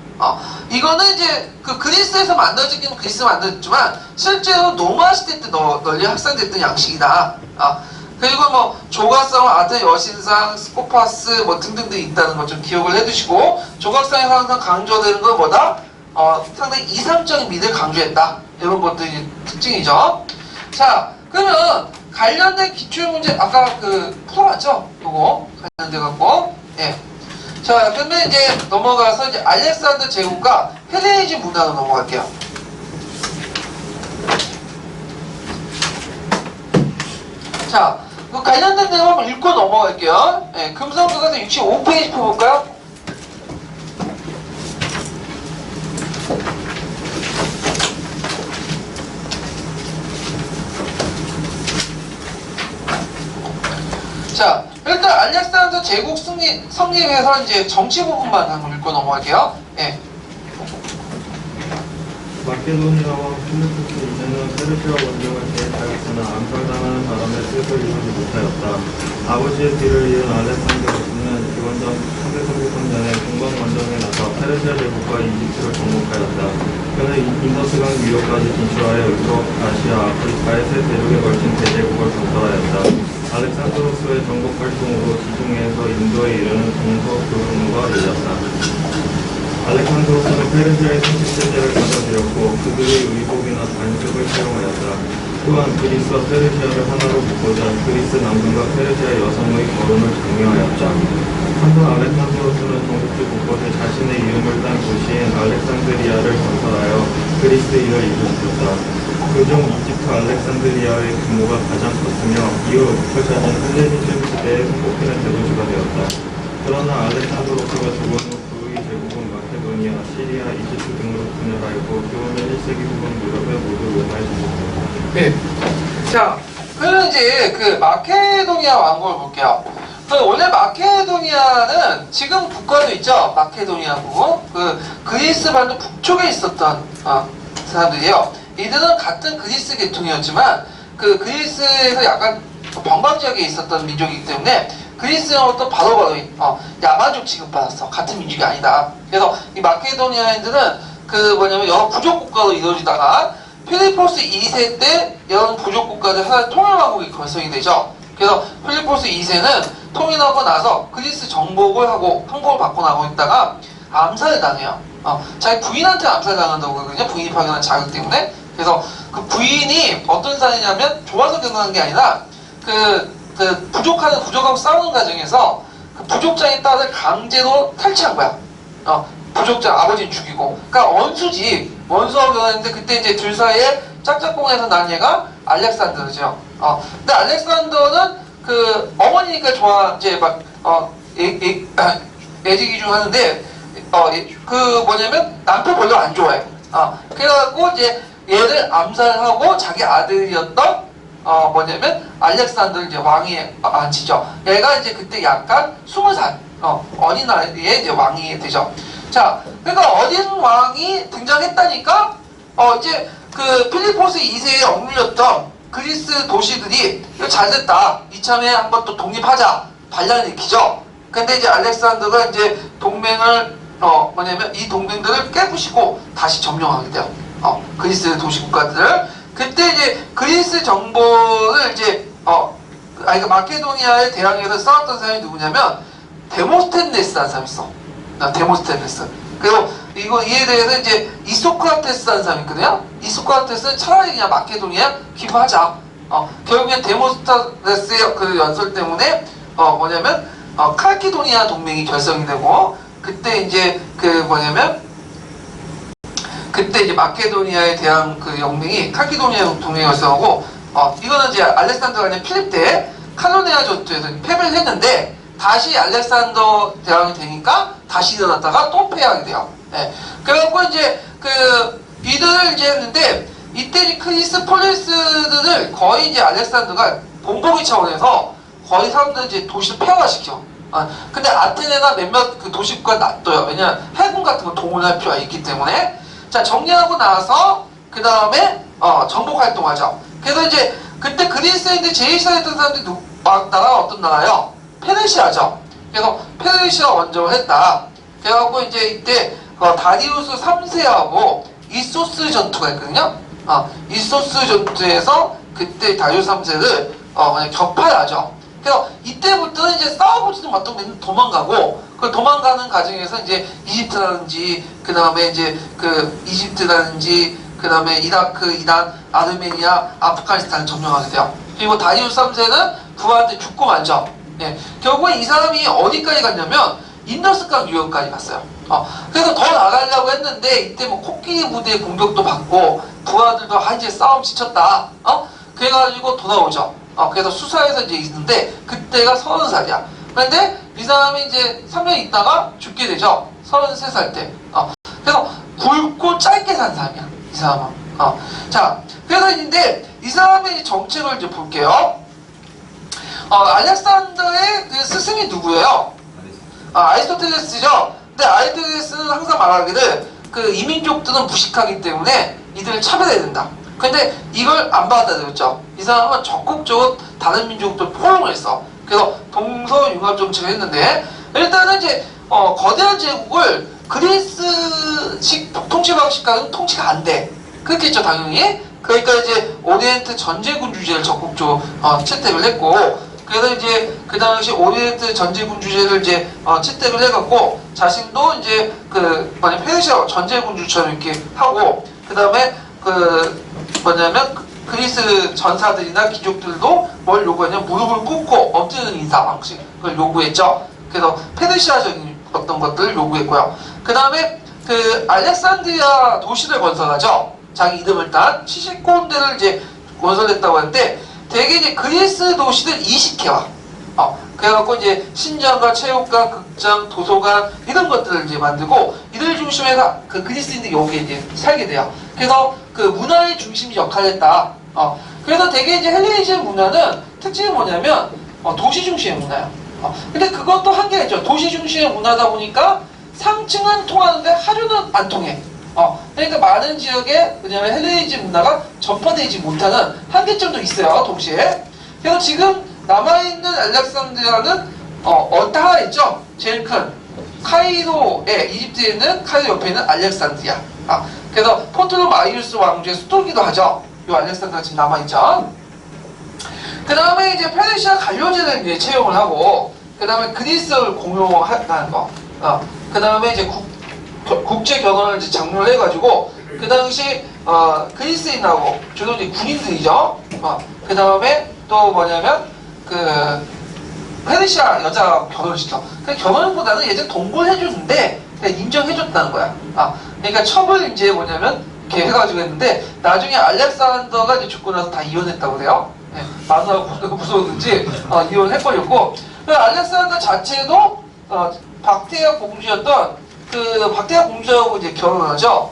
이거는 이제 그리스에서 만들어지긴 그리스에서 만들어졌지만 실제로 로마 시대 때 널리 확산됐던 양식이다. 그리고 뭐 조각상, 아테네 여신상, 스코파스 뭐 등등등이 있다는 것 좀 기억을 해두시고 조각상에서 항상 강조되는 건 뭐다? 상당히 이상적인 미를 강조했다. 이런 것들이 특징이죠. 자, 그러면 관련된 기출문제 아까 풀어봤죠? 요거 관련돼 갖고 예. 자, 그러면 이제 넘어가서 이제 알렉산더 제국과 헬레니즘 문화로 넘어갈게요. 자, 관련된 내용 한번 읽고 넘어갈게요. 예, 금성교과서 65페이지 펴볼까요? 자, 일단 알렉산더 제국 성립에서 이제 정치 부분만 한번 읽고 넘어갈게요. 예. 마케도니아와 필리포스 이제는 페르시아 원정을 계획하였으나 암살당하는 바람에 뜻을 이루지 못하였다. 아버지의 뒤를 이은 알렉산더로스는 기원전 333년에 중동 원정에 나서 페르시아 제국과 이집트를 정복하였다. 그는 인더스강 유역까지 진출하여 유럽, 아시아, 아프리카의 세 대륙에 걸친 대제국을 건설하였다. 알렉산드로스의 정복 활동으로 지중해에서 인도에 이르는 동서 교류로가 열렸다. 알렉산드로스는 페르시아의 선식제재를 받아들였고 그들의 의복이나 관습을 사용하였다. 또한 그리스와 페르시아를 하나로 묶고자 그리스 남성과 페르시아 여성의 결혼을 장려하였다. 한편 알렉산드로스는 정복지 곳곳에 자신의 이름을 딴 도시인 알렉산드리아를 건설하여 그리스인을 이루었다. 그중 이집트 알렉산드리아의 규모가 가장 컸으며 이후 펼쳐진 헬레니즘 시대의 손꼽히는 대도시가 되었다. 그러나 알렉산드로스가 죽은 후 그의 제국은 마케도니아, 시리아, 이집트 등으로 분열하였고 교훈은 1세기 후반 유럽에 모두 로마에 정복되었다. 네. 자, 그럼 이제 마케도니아 왕국을 볼게요. 원래 마케도니아는 지금 국가도 있죠. 마케도니아고 그리스 반도 북쪽에 있었던 사람들이에요. 이들은 같은 그리스 계통이었지만 그리스에서 약간 번방 지역에 있었던 민족이기 때문에 그리스로부터 바로바로 야만족 취급받았어. 같은 민족이 아니다. 그래서 이 마케도니아인들은 그 뭐냐면 여러 부족 국가로 이루어지다가 필리포스 2세 때 이런 부족 국가들 하나의 통일왕국이 결성이 되죠. 그래서 필리포스 2세는 통일하고 나서 그리스 정복을 하고 항복을 받고 나고 있다가 암살을 당해요. 자기 부인한테 암살당한다고 그러거든요. 부인이 발견한 자극 때문에. 그래서 그 부인이 어떤 사람이냐면 좋아서 결혼한 게 아니라 그 부족하고 싸우는 과정에서 그 부족장의 딸을 강제로 탈취한 거야. 부족장 아버지는 죽이고. 그러니까 원수하고 결혼했는데 그때 이제 둘 사이에 짝짝꿍에서 난 얘가 알렉산더죠. 근데 알렉산더는 그 어머니니까 이제 막 애지기중 하는데 그 뭐냐면 남편 별로 안 좋아해. 그래갖고 이제 얘를 암살하고 자기 아들이었던 뭐냐면 알렉산더를 이제 왕위에 앉히죠. 얘가 이제 그때 약간 20살 어린 나이에 이제 왕이 되죠. 자, 그러니까 어린 왕이 등장했다니까 이제 그 필리포스 2세에 억눌렸던 그리스 도시들이 이거 잘됐다. 이참에 한번 또 독립하자. 반란을 일으키죠. 근데 이제 알렉산더가 이제 동맹을 뭐냐면 이 동맹들을 깨부시고 다시 점령하게 돼요. 그리스 도시 국가들을. 그때 이제 그리스 정보를 이제 그 마케도니아에 대항해서 싸웠던 사람이 누구냐면 데모스테네스라는 사람이 있어. 데모스테네스. 그리고 이에 대해서 이제 이소크라테스라는 사람이 있거든요. 이소크라테스는 차라리 그냥 마케도니아 기부하자. 결국엔 데모스테네스의 그 연설 때문에 뭐냐면 칼키도니아 동맹이 결성이 되고 그때 이제 그때 이제 마케도니아에 대한 그 영맹이 칼키도니아 동맹이 결성하고 이거는 이제 알렉산더가 아니라 필립 때 칼로네아 전투에서 패배를 했는데 다시 알렉산더 대왕이 되니까 다시 일어났다가 또 패하게 돼요. 네. 그래갖고 이제 이들을 이제 했는데 이때 크리스 폴리스들을 거의 이제 알렉산더가 본보기 차원에서 거의 사람들 이제 도시를 폐허화시켜. 근데 아테네나 몇몇 그 도시국가 놔둬요. 왜냐면 해군 같은 거 동원할 필요가 있기 때문에. 자, 정리하고 나서 그 다음에 정복 활동하죠. 그래서 이제 그때 그리스인데 제일 시작했던 사람들이 나라가 어떤 나라요? 페르시아죠. 그래서 페르시아 원정을 했다. 그래갖고 이제 이때 다리우스 3세하고 이소스 전투가 있거든요. 이소스 전투에서 그때 다리우스 3세를 격파하죠. 그래서 이때부터는 이제 싸워보지도 못하고 맨날 도망가고 그 도망가는 과정에서 이제 이집트라든지 그 다음에 이제 이집트라든지 그 다음에 이라크, 이란, 아르메니아, 아프가니스탄을 점령하게 돼요. 그리고 다리우스 3세는 부하한테 죽고 말죠. 예, 결국에 이 사람이 어디까지 갔냐면 인더스강 유역까지 갔어요. 그래서 더 나가려고 했는데 이때 뭐 코끼리 부대의 공격도 받고 부하들도 이제 싸움 지쳤다. 그래가지고 돌아오죠. 그래서 수사에서 이제 있는데 그때가 30살이야. 그런데 이 사람이 이제 3년 있다가 죽게 되죠. 33살 때. 그래서 굵고 짧게 산 사람이야. 이 사람은. 자, 그래서 이 사람의 정책을 이제 볼게요. 알렉산더의 그 스승이 누구예요? 아리스토텔레스죠. 근데 아리스토텔레스는 항상 말하기를 그 이민족들은 무식하기 때문에 이들을 차별해야 된다. 근데 이걸 안 받아들였죠. 이 사람은 적극적으로 다른 민족들 포용을 했어. 그래서 동서융합 정책을 했는데 일단은 이제 거대한 제국을 그리스식 통치 방식과는 통치가 안 돼. 그렇겠죠, 당연히. 그러니까 이제 오리엔트 전제군주제를 적극적으로 채택을 했고, 그래서 이제 그 당시 오리엔트 전제군주제를 이제 채택을 해갖고 자신도 이제 페르시아 전제군주처럼 이렇게 하고, 그 다음에 그리스 전사들이나 귀족들도 뭘 요구하냐면 무릎을 꿇고 엎드리는 인사 방식을 요구했죠. 그래서 페르시아적인 어떤 것들을 요구했고요. 그 다음에 알렉산드리아 도시를 건설하죠. 자기 이름을 딴 70군데를 이제 건설했다고 하는데 되게 이제 그리스 도시를 이식해와. 그래갖고 이제 신전과 체육관, 극장, 도서관 이런 것들을 이제 만들고 이들 중심에서 그 그리스인들이 여기에 이제 살게 돼요. 그래서 그 문화의 중심 역할을 했다. 그래서 되게 이제 헬레니즘 문화는 특징이 뭐냐면 도시 중심의 문화예요. 근데 그것도 한계가 있죠. 도시 중심의 문화다 보니까 상층은 통하는데 하류는 안 통해. 그러니까 많은 지역에 왜냐면 헬레니즘 문화가 전파되지 못하는 한계점도 있어요. 동시에. 그래서 지금 남아있는 알렉산드리아는 하나 있죠. 제일 큰 카이로에 이집트에 있는 카이로 옆에 있는 알렉산드리아. 그래서 포톨로마이오스 왕조의 수도기도 하죠. 이 알렉산더가 지금 남아있죠. 그 다음에 이제 페르시아 관료제를 이제 채용을 하고, 그 다음에 그리스를 공용한다는 거. 그 다음에 이제 국제 결혼을 이제 장려를 해가지고, 그 당시 그리스인하고 주로 이제 군인들이죠. 그 다음에 또 뭐냐면 그 페르시아 여자 결혼을 시켜. 그 결혼보다는 예전 동거를 해줬는데 그냥 인정해줬다는 거야. 그러니까 첩을 이제 뭐냐면 이렇게 해가지고 했는데 나중에 알렉산더가 이제 죽고 나서 다 이혼했다고 그래요. 네, 마누라가 무서웠는지 이혼해버렸고, 그 알렉산더 자체도 박테아 공주였던 그 박테아 공주하고 이제 결혼을 하죠.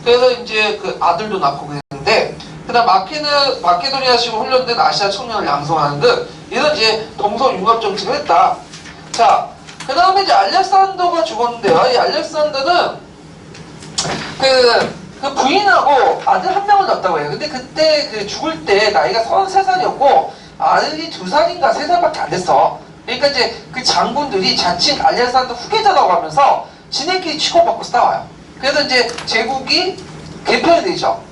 그래서 이제 그 아들도 낳고 그랬는데, 그다음 마케도니아식으로 훈련된 아시아 청년을 양성하는 듯 이런 이제 동서 융합 정책을 했다. 자, 그 다음에 이제 알렉산더가 죽었는데요. 이 알렉산더는 그 부인하고 아들 한 명을 낳았다고 해요. 근데 그때 그 죽을 때 나이가 33살이었고 아들이 2살인가 3살밖에 안 됐어. 그러니까 이제 그 장군들이 자칭 알렉산더 후계자라고 하면서 지네끼리 치고받고 싸워요. 그래서 이제 제국이 개편이 되죠.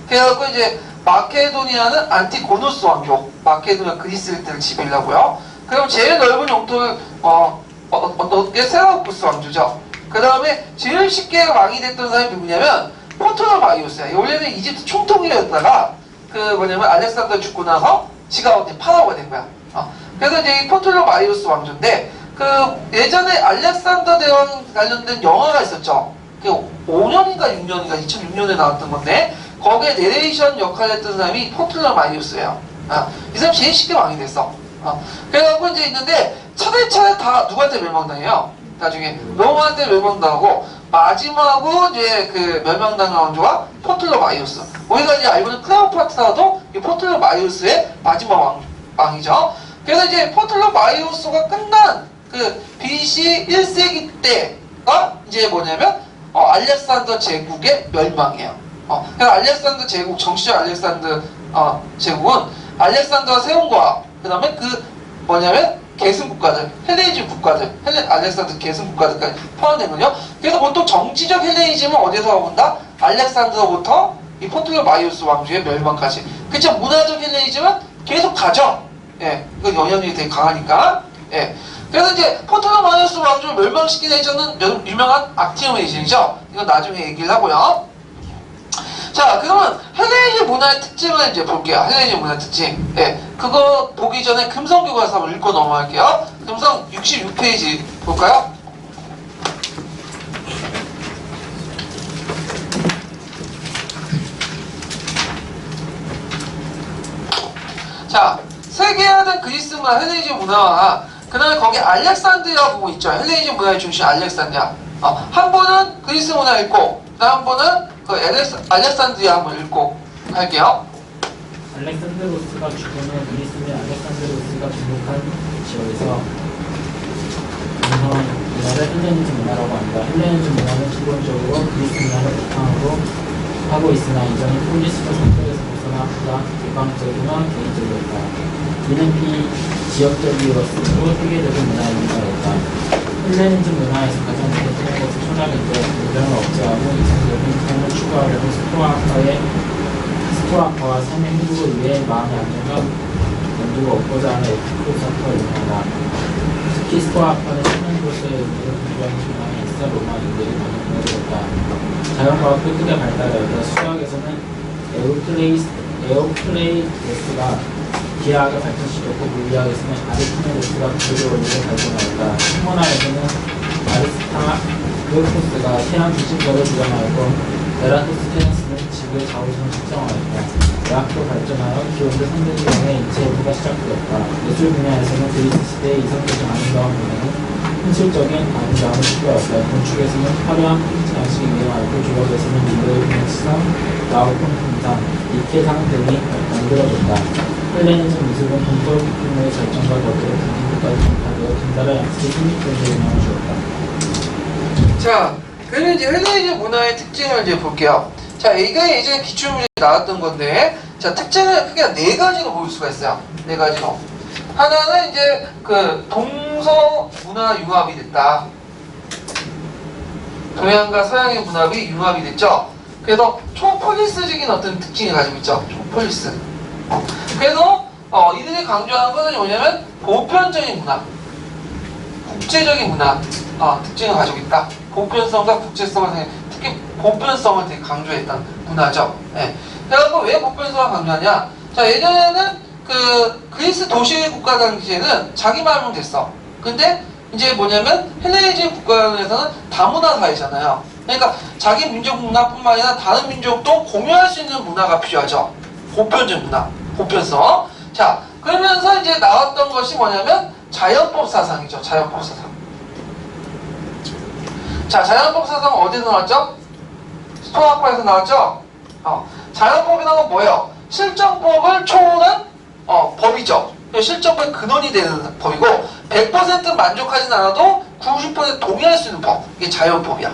그래갖고 이제 마케도니아는 안티고노스 왕조, 마케도니아 그리스를 지배를 하고요. 그럼 제일 넓은 영토를 어떻게 세라우쿠스 왕조죠. 그 다음에 제일 쉽게 왕이 됐던 사람이 누구냐면 포톨로마이오스야. 원래는 이집트 총통이었다가 그 뭐냐면 알렉산더 죽고 나서 지가 이제 파라오가 된 거야. 그래서 이제 포톨로마이오스 왕조인데 그 예전에 알렉산더 대왕 관련된 영화가 있었죠. 5년인가 6년인가 2006년에 나왔던 건데 거기에 내레이션 역할을 했던 사람이 포톨로마이오스예요. 이 사람 제일 쉽게 왕이 됐어. 그래갖고 이제 있는데 차례차례 다 누구한테 멸망당해요. 나중에 로마한테 멸망당하고 마지막으로 이제 그 멸망당한 왕조가 포톨로마이오스. 우리가 이제 알고 있는 클레오파트라도 이 포톨로마이오스의 마지막 왕이죠. 그래서 이제 포톨로마이오스가 끝난 그 BC 1세기 때가 이제 뭐냐면 알렉산더 제국의 멸망이에요. 그래서 알렉산더 제국, 정치적 알렉산더 제국은 알렉산더가 세운 거야. 그 다음에 그 뭐냐면 계승 국가들, 헬레니즘 국가들, 알렉산더 계승 국가들까지 포함되는군요. 그래서 보통 정치적 헬레니즘은 어디서 온다? 알렉산더부터 이 포톨로마이오스 왕조의 멸망까지. 그쵸? 문화적 헬레니즘은 계속 가죠. 예, 그 영향력이 되게 강하니까. 예. 그래서 이제 포톨로마이오스 왕조를 멸망시킨 레이저는 유명한 악티움 레이저이죠. 이건 나중에 얘기를 하고요. 자, 그러면 헬레니즘 문화의 특징을 이제 볼게요. 헬레니즘 문화의 특징. 예, 그거 보기 전에 금성교과서 한번 읽고 넘어갈게요. 금성 66페이지 볼까요? 자, 세계화된 그리스 문화, 헬레니즘 문화와 그 다음에 거기 알렉산드리아 부분 있죠. 헬레니즘 문화의 중심 알렉산드리아. 한 번은 그리스 문화 읽고, 한 번은 그 알렉산드리아 한번 읽고 할게요. 알렉산드로스가 죽으면 그리스의 알렉산드로스가 등록한 지역에서 분성한 문화를 헬레니즘 문화라고 합니다. 헬레니즘 문화는 기본적으로 그리스 문화를 바탕으로 하고 있으나 이전에 폴리스가 성격에서 벗어나 보다 일방적이며 개인적이었다. 이는 비지역적이었으므로 세계적인 문화의 문화였다. 헬레니즘 문화에서 가장 대표적인 것은 철학인데 문명을 억제하고 이상적인 삶을 추구하려는 스토아과와 삶의 행복을 위해 마음의 안정과 연두가 얻고자 하는 에피쿠로스가 유명하다. 특히 스토아과는 생명으로서의 의미를 강조하는 신앙이 있어 로마인들이 많이 보여주었다. 자연과학도 크게 발달하였다. 수학에서는 에오클레이데스가 기하학을 발전시켰고 물리학에서는 아르키메데스가 구조 원리를 발전하였다. 천문학에서는 아리스타르토스가 태양 중심적을 주장하였고 에라토스테네스는 지구의 자우선을 측정하였다. 의학도 발전하여 기원전 300년에 인체 연구가 시작되었다. 예술 분야에서는 그리스 시대의 이성적인 아름다운 분야는 현실적인 아름다움을 추구하였다. 건축에서는 화려한 핀트 양식이 유행하였고 조각에서는 미래의 분양시상, 라오콘 풍상, 이케상 등이 만들어졌다. 헬레니즘 미술은 동서 국민의 절정과 덕으로 국민국까지 전파되어 빈나라 양식의 힘입되는 영향을 주었다. 자, 그러면 이제 헬레니즘 문화의 특징을 이제 볼게요. 자, 이게 예전에 기출문제 나왔던 건데, 자, 특징을 크게 4가지로 볼 수가 있어요. 4가지로. 하나는 이제 그 동서 문화 융합이 됐다. 동양과 서양의 문합이 융합이 됐죠. 그래서 초폴리스적인 어떤 특징을 가지고 있죠. 초폴리스. 그래서 이들이 강조하는 것은 뭐냐면 보편적인 문화, 국제적인 문화 특징을 가지고 있다. 보편성과 국제성을 특히 보편성을 되게 강조했던 문화죠. 예. 그래서 왜 보편성을 강조하냐? 자, 예전에는 그 그리스 도시 국가 당시에는 자기만 하면 됐어. 근데 이제 뭐냐면 헬레니즘 국가에서는 다문화 사회잖아요. 그러니까 자기 민족 문화뿐만 아니라 다른 민족도 공유할 수 있는 문화가 필요하죠. 보편적 문화, 보편성. 자, 그러면서 이제 나왔던 것이 뭐냐면 자연법 사상이죠. 자연법 사상. 자, 자연법 사상은 어디서 나왔죠? 스토아학파에서 나왔죠? 자연법이라는 건 뭐예요? 실정법을 초월한 법이죠. 실정법의 근원이 되는 법이고 100% 만족하진 않아도 90% 동의할 수 있는 법. 이게 자연법이야.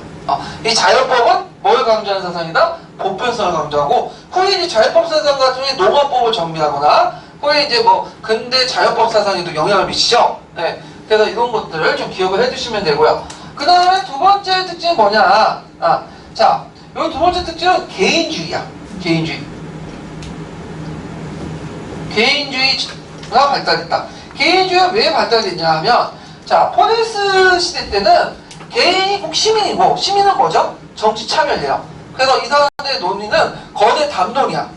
이 자연법은 뭘 강조하는 사상이다? 보편성을 강조하고 후에 이제 자연법 사상 같은 경우에 농업법을 정비하거나 후에 이제 뭐 근대 자연법 사상에도 영향을 미치죠. 네. 그래서 이런 것들을 좀 기억을 해두시면 되고요. 그 다음에 두 번째 특징은 뭐냐? 자, 여기 두 번째 특징은 개인주의야. 개인주의. 개인주의가 발달했다. 개인주의가 왜 발달됐냐 하면, 자, 포레스 시대 때는 개인이 꼭 시민이고, 시민은 뭐죠? 정치 참여를 해요. 그래서 이 사람들의 논리는 거대 담론이야.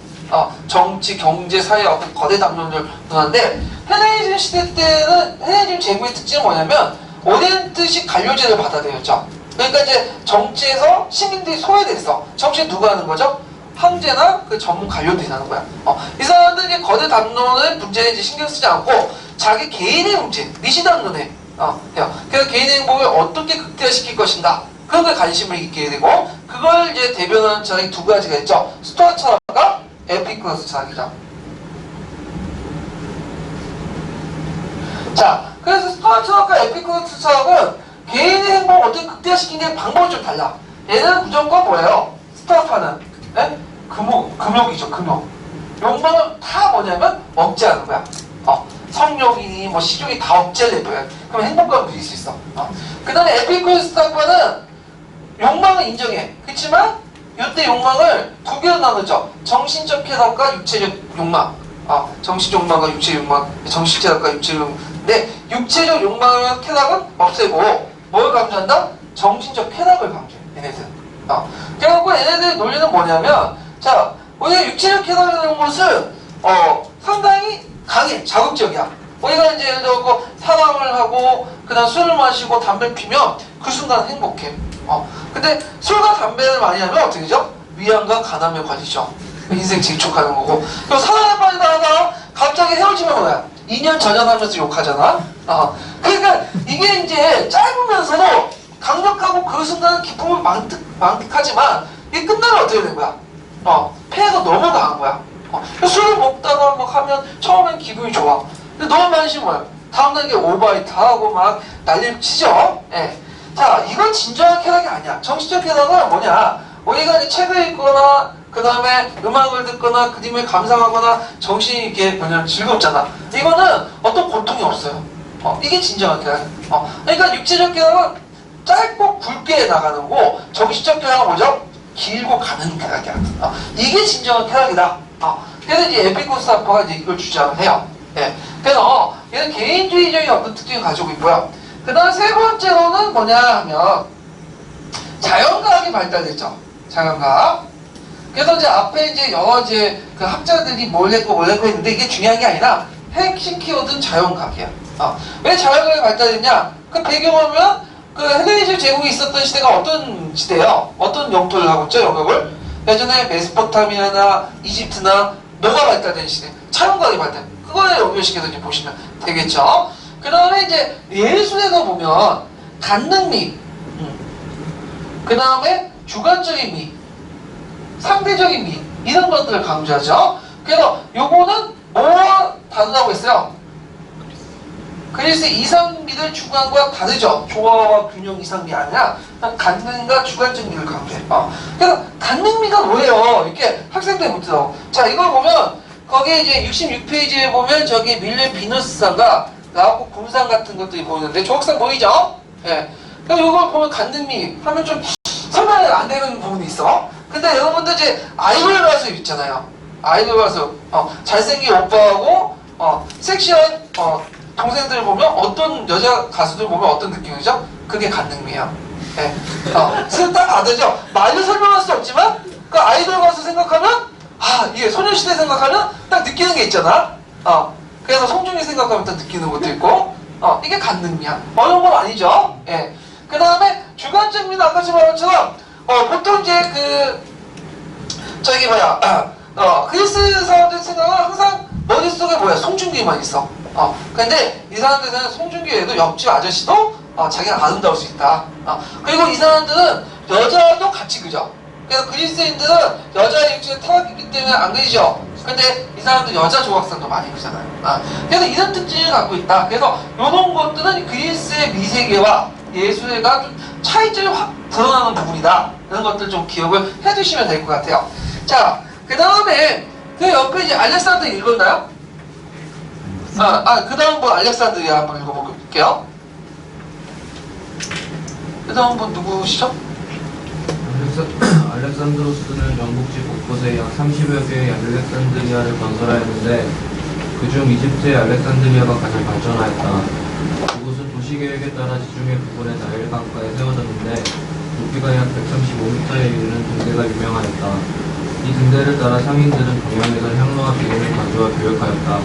정치, 경제, 사회 어떤 거대 담론을 논하는데, 헬레니즘 시대 때는 헬레니즘 제국의 특징은 뭐냐면, 오리엔트식 관료제를 받아들였죠. 그러니까 이제 정치에서 시민들이 소외됐어. 정치 누가 하는 거죠? 황제나 그 전문 관료들이 하는 거야. 이 사람들이 거대 담론을 문제에 이제 신경 쓰지 않고 자기 개인의 문제, 미시 담론에 그래서 개인의 행복을 어떻게 극대화시킬 것인가 그런 데 관심을 있게 되고 그걸 이제 대변하는 철학이 두 가지가 있죠. 스토아 철학과 에피쿠로스 철학이죠. 자, 그래서 스토아 철학과 에피쿠로스 철학은 개인의 행복을 어떻게 극대화시키는 방법이 좀 달라. 얘는 무조건 뭐예요? 스토아파는 네? 금욕이죠, 금욕. 욕망은 다 뭐냐면 억제하는 거야. 성욕이니 뭐 식욕이 다 억제를 해줘요. 그럼 행복감을 누릴 수 있어. 그 다음에 에피쿠로스 철학과는 욕망을 인정해. 그렇지만 이때 욕망을 두 개로 나누죠. 정신적 쾌락과 육체적 욕망. 정신 욕망과 육체 욕망, 정신 쾌락과 육체 욕망. 근데 육체적 욕망과 쾌락은 없애고 뭘 강조한다? 정신적 쾌락을 강조해. 얘네들. 그래갖고 얘네들의 논리는 뭐냐면, 자, 우리가 육체적 쾌락이라는 것은 상당히 강해, 자극적이야. 우리가 이제 예를 들어 사랑을 하고 그다음 술을 마시고 담배를 피면 그 순간 행복해. 근데 술과 담배를 많이 하면 어떻게 되죠? 위안과 간암에 걸리죠. 인생 질촉하는 거고. 그리고 사랑에 빠지다가 갑자기 헤어지면 뭐야? 2년 전연하면서 욕하잖아. 그러니까 이게 이제 짧으면서도 강력하고 그 순간 기쁨은 만끽하지만 이게 끝나면 어떻게 되는 거야? 폐해가 너무 강한 거야. 술을 먹다가 막 하면 처음엔 기분이 좋아. 근데 너무 많이 심어요. 다음날 이게 오버하이트 하고 막 난리를 치죠. 예. 자, 이건 진정한 쾌락이 아니야. 정신적 쾌락은 뭐냐? 우리가 이제 책을 읽거나 그 다음에 음악을 듣거나 그림을 감상하거나 정신이 이렇게 그냥 즐겁잖아. 이거는 어떤 고통이 없어요. 이게 진정한 쾌락. 그러니까 육체적 쾌락은 짧고 굵게 나가는 거고 정신적 쾌락은 뭐죠? 길고 가는 쾌락이야. 이게 진정한 쾌락이다. 그래서 이제 에피쿠로스 학파가 이제 이걸 주장을 해요. 예. 그래서 얘는 개인주의적인 어떤 특징을 가지고 있고요. 그 다음 세 번째로는 뭐냐 하면 자연과학이 발달됐죠. 자연과학. 그래서 이제 앞에 이제 여러 이제 그 학자들이 뭘 했고 했는데 이게 중요한 게 아니라 핵심 키워드는 자연과학이야. 왜 자연과학이 발달됐냐? 그 배경을 그 헬레니즘 제국이 있었던 시대가 어떤 시대예요? 어떤 영토를 하고 있죠? 영역을? 예전에 메소포타미아나 이집트나 뭐가 발달된 시대? 자연과학이 발달. 그거에 연결시켜서 이제 보시면 되겠죠? 그 다음에 이제 예술에서 보면 간능미, 그 다음에 주관적인 미, 상대적인 미 이런 것들을 강조하죠. 그래서 요거는 뭐와 다르다고 했어요? 그래서 이상미들 주관과 다르죠. 조화와 균형 이상미 아니라 간능과 주관적 미를 강조해. 그래서 간능미가 뭐예요? 이렇게 학생들이 묻죠. 자, 이걸 보면 거기에 이제 66페이지에 보면 저기 밀레 비너스상과 나하고 군상 같은 것들이 보이는데 조각상 보이죠? 예. 그럼 이걸 보면 간능미 하면 좀 설명이 안 되는 부분이 있어. 근데 여러분들 이제 아이돌 가수 있잖아요. 아이돌 가수, 잘생긴 오빠하고, 섹시한, 동생들 보면 어떤 여자 가수들 보면 어떤 느낌이죠? 그게 간능미야. 예. 딱 다르죠? 말로 설명할 수 없지만, 그 아이돌 가수 생각하면, 이게 소녀시대 생각하면 딱 느끼는 게 있잖아. 그래서 송중기 생각하면 딱 느끼는 것도 있고, 이게 간능미야. 어려운 건 아니죠? 예. 그 다음에 주관적미는 아까 좀 말한 것처럼, 보통 이제 그리스 사람들 생각은 항상 머릿속에 송중기만 있어. 근데 이 사람들은 송중기 외에도 옆집 아저씨도 자기가 아름다울 수 있다. 그리고 이 사람들은 여자도 같이 그죠. 그래서 그리스인들은 여자 육체에 타락했기 때문에 안 그리죠. 근데 이 사람들 여자 조각상도 많이 그리잖아요. 그래서 이런 특징을 갖고 있다. 그래서 이런 것들은 그리스의 미세계와 예술가 좀 차이점이 확 드러나는 부분이다. 이런 것들 좀 기억을 해두시면 될 것 같아요. 자, 그 다음에 그 옆에 이제 알렉산더 읽었나요? 그 다음 분 알렉산드리아 한번 읽어볼게요. 그 다음 분 누구시죠? 알렉산드로스는 영국지 곳곳에 약 30여 개의 알렉산드리아를 건설하였는데 그중 이집트의 알렉산드리아가 가장 발전하였다. 이곳은 도시계획에 따라 지중해 부근의 나일 강가에 세워졌는데 높이가 약 135m에 이르는 등대가 유명하였다. 이 등대를 따라 상인들은 동양에서 향로와 기름을 가져와 교역하였다.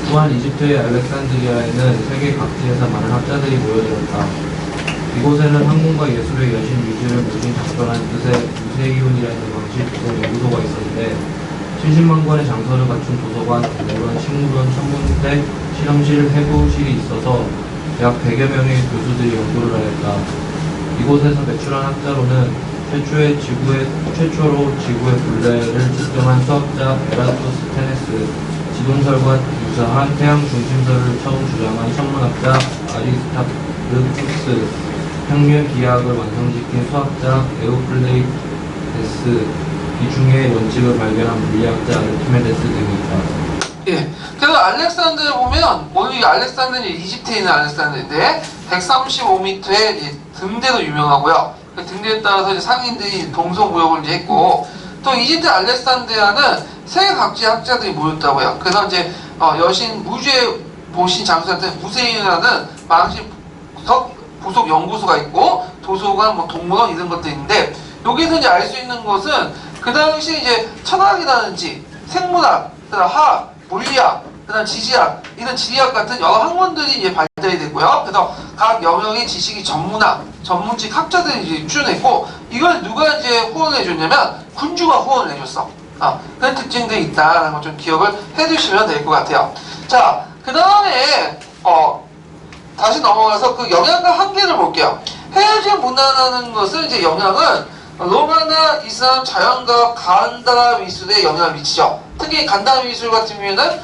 또한 이집트의 알렉산드리아에는 세계 각지에서 많은 학자들이 모여들었다. 이곳에는 학문과 예술의 여신 뮤즈를 모신 작별한 뜻의 무세이온이라는 왕실 연구소가 있었는데 70만 권의 장서를 갖춘 도서관, 공무원, 식물원, 천문대, 실험실, 해부실이 있어서 약 100여 명의 교수들이 연구를 하였다. 이곳에서 배출한 학자로는 최초로 지구의 굴레를 측정한 수학자 에라토스테네스, 지동설과 유사한 태양 중심설을 처음 주장한 천문학자 아리스타르투스, 평면 기하학을 완성시킨 수학자 에우클레이데스, 기중의 원칙을 발견한 물리학자 아르키메데스 등이 있다. 예. 그래서 알렉산드를 보면, 오늘 이 알렉산드는 이집트에 있는 알렉산드인데, 135m의 등대도 유명하고요. 그 등대에 따라서 이제 상인들이 동서구역을 이제 했고, 또 이집트 알렉산드리아는 세계 각지 학자들이 모였다고요. 그래서 이제, 여신 무주에 모신 장수한테 무세인이라는 망실 부속 연구소가 있고, 도서관, 동물원 이런 것도 있는데, 여기서 이제 알 수 있는 것은, 그 당시 이제 천학이라든지 생물학, 그다음 화학, 물리학, 그다음 지지학, 이런 지리학 같은 여러 학문들이 이제 발달이 되고요. 그래서 각 영역의 지식이 전문직 학자들이 이제 출연했고, 이걸 누가 이제 후원을 해줬냐면 군주가 후원을 해줬어. 그런 특징들이 있다는 걸 좀 기억을 해두시면 될 것 같아요. 자, 그 다음에 다시 넘어가서 그 영향과 한계를 볼게요. 헤어진 문화라는 것은 이제 영향은 로마나 이슬람 자연과 간다라 미술에 영향을 미치죠. 특히 간다라 미술 같은 경우에는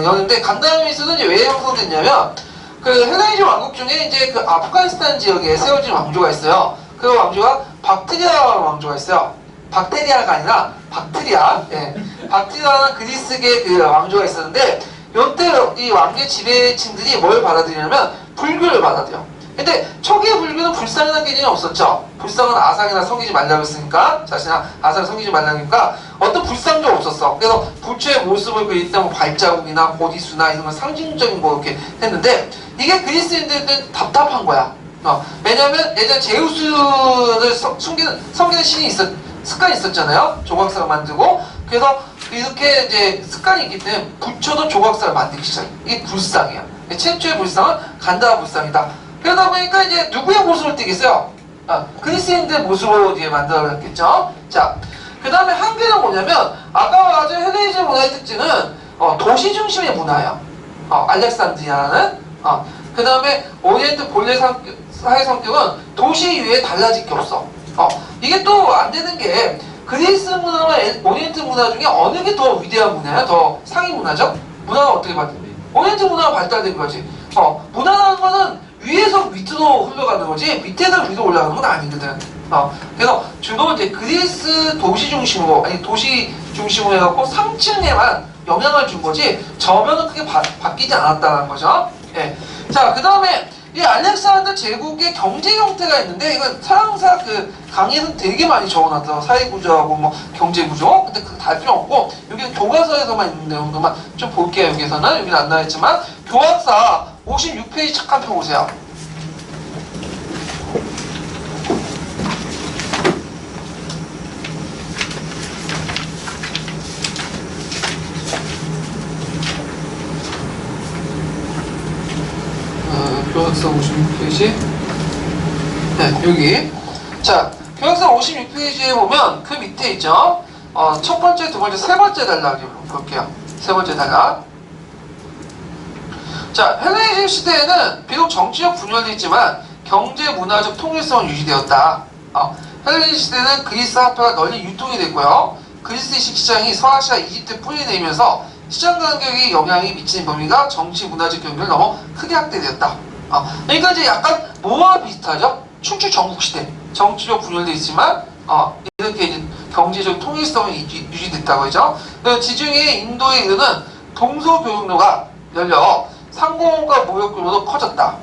영인데, 간다라 미술은 이제 왜 형성됐냐면 그 헬레니즘 왕국 중에 이제 그 아프가니스탄 지역에 세워진 왕조가 있어요. 그 왕조가 박트리아 왕조가 있어요. 박테리아가 아니라 박트리아. 예. 박트리아는 그리스계 그 왕조가 있었는데, 이때 이 왕계 지배층들이 뭘 받아들이냐면 불교를 받아들여. 근데 초기의 불교는 불상이라는 개념이 없었죠. 불상은 아상이나 섬기지 말라고 했으니까, 자신아 아상을 섬기지 말라니까 어떤 불상도 없었어. 그래서 부처의 모습을 그릴 때 발자국이나 고디수나 이런 건 상징적인 거 이렇게 했는데, 이게 그리스인들한테 답답한 거야. 왜냐면 예전에 제우스를 섬기는 신이 습관이 있었잖아요. 조각상을 만들고. 그래서 이렇게 이제 습관이 있기 때문에 부처도 조각상을 만들기 시작해. 이게 불상이야. 최초의 불상은 간다라 불상이다. 그러다 보니까 이제 누구의 모습을 띠겠어요? 그리스인들 모습으로 이제 만들어냈겠죠. 자, 그 다음에 한계는 뭐냐면, 아까 말한 헬레니즘 문화의 특징은 도시 중심의 문화예요. 알렉산드리아는. 그 다음에 오리엔트 본래 사회 성격은 도시 이외에 달라질 게 없어. 이게 또 안 되는 게, 그리스 문화와 오리엔트 문화 중에 어느 게 더 위대한 문화야? 더 상위 문화죠? 문화가 어떻게 발달돼? 오리엔트 문화가 발달된 거지. 문화라는 거는 위에서 밑으로 흘러가는 거지, 밑에서 위로 올라가는 건 아니거든. 그래서 주로 이제 그리스 도시 중심으로 해갖고 3층에만 영향을 준 거지, 저변은 크게 바뀌지 않았다는 거죠. 예. 자, 그 다음에 이 알렉산더 제국의 경제 형태가 있는데 이건 서양사 그 강의에서 되게 많이 적어놨더라고. 사회구조하고 뭐 경제구조. 근데 그거 다 필요 없고 여기는 교과서에서만 있는 내용들만 좀 볼게요. 여기서는 여기는 안 나와있지만 교학사 56페이지 잠깐 펴보세요. 교학사 56페이지. 네, 여기. 자, 교학사 56페이지에 보면 그 밑에 있죠. 첫 번째, 두 번째, 세 번째 단락을 볼게요. 세 번째 단락. 자, 헬레니즘 시대에는 비록 정치적 분열이 있지만 경제, 문화적 통일성은 유지되었다. 헬레니즘 시대는 그리스 화폐가 널리 유통이 됐고요. 그리스의 시장이 서아시아, 이집트에 뿌리내리면서 시장 간격의 영향이 미치는 범위가 정치, 문화적 경계를 넘어 크게 확대되었다. 그러니까 이제 약간 뭐와 비슷하죠? 춘추 전국시대 정치적 분열도 있지만 이렇게 이제 경제적 통일성이 유지됐다고 하죠. 지중해 인도에 이르는 동서교역로가 열려 상공과 무역 규모도 커졌다.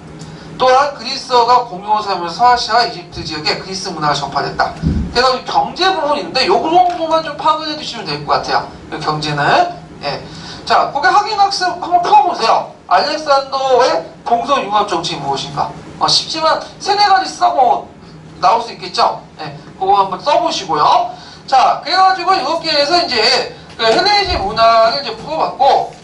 또한 그리스어가 공용어 사용하면서 서아시아, 이집트 지역에 그리스 문화가 전파됐다. 그래서 경제 부분이 있는데 요 정도만 좀 파악을 해두시면 될 것 같아요. 경제는. 예. 자, 거기 확인학습 한번 펴보세요. 알렉산더의 동서융합 정책이 무엇인가? 쉽지만 세네 가지 쓰고 나올 수 있겠죠? 네, 그거 한번 써보시고요. 자, 그래가지고 이렇게 해서 이제 그 헬레니즘 문화를 이제 풀어봤고,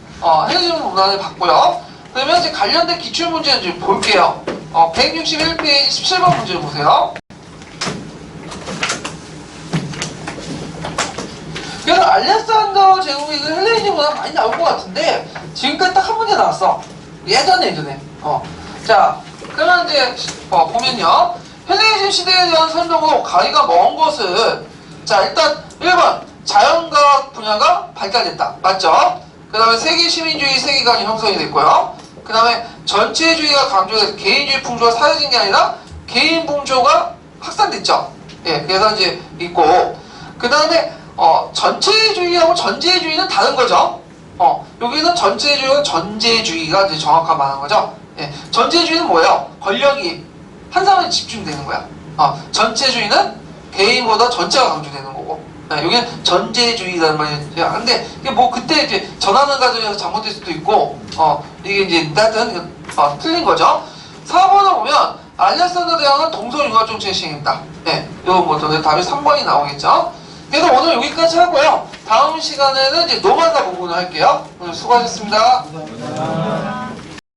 헬레니즘 문화를 봤고요. 그러면 이제 관련된 기출문제를 좀 볼게요. 161페이지 17번 문제를 보세요. 그래서 알렉산더 제국의 헬레니즘 문화 많이 나올 것 같은데 지금까지 딱 한 문제 나왔어. 예전에. 자, 그러면 이제 보면요. 헬레니즘 시대에 대한 설명으로 가리가 먼 것은 자, 일단 1번 자연과학 분야가 발달됐다. 맞죠? 그 다음에 세계 시민주의 세계관이 형성이 됐고요. 그 다음에 전체주의가 강조돼서 개인주의 풍조가 사라진 게 아니라 개인 풍조가 확산됐죠. 예, 그래서 이제 있고 그 다음에 전체주의하고 전제주의는 다른 거죠. 여기는 전체주의와 전제주의가 이제 정확한 말하는 거죠. 예, 전제주의는 뭐예요? 권력이 한 사람에 집중되는 거야. 전체주의는 개인보다 전체가 강조되는 거고. 여기는 전제주의라는 말이에요. 근데 이게 뭐 그때 이제 전하는 과정에서 잘못될 수도 있고, 이게 이제 하여튼 틀린 거죠. 4번을 보면 알렉산더 대왕은 동서융합 정책을 시행했다. 예, 이런 것들 답이 3번이 나오겠죠. 그래서 오늘 여기까지 하고요. 다음 시간에는 이제 노말과 부분을 할게요. 오늘 수고하셨습니다. 감사합니다.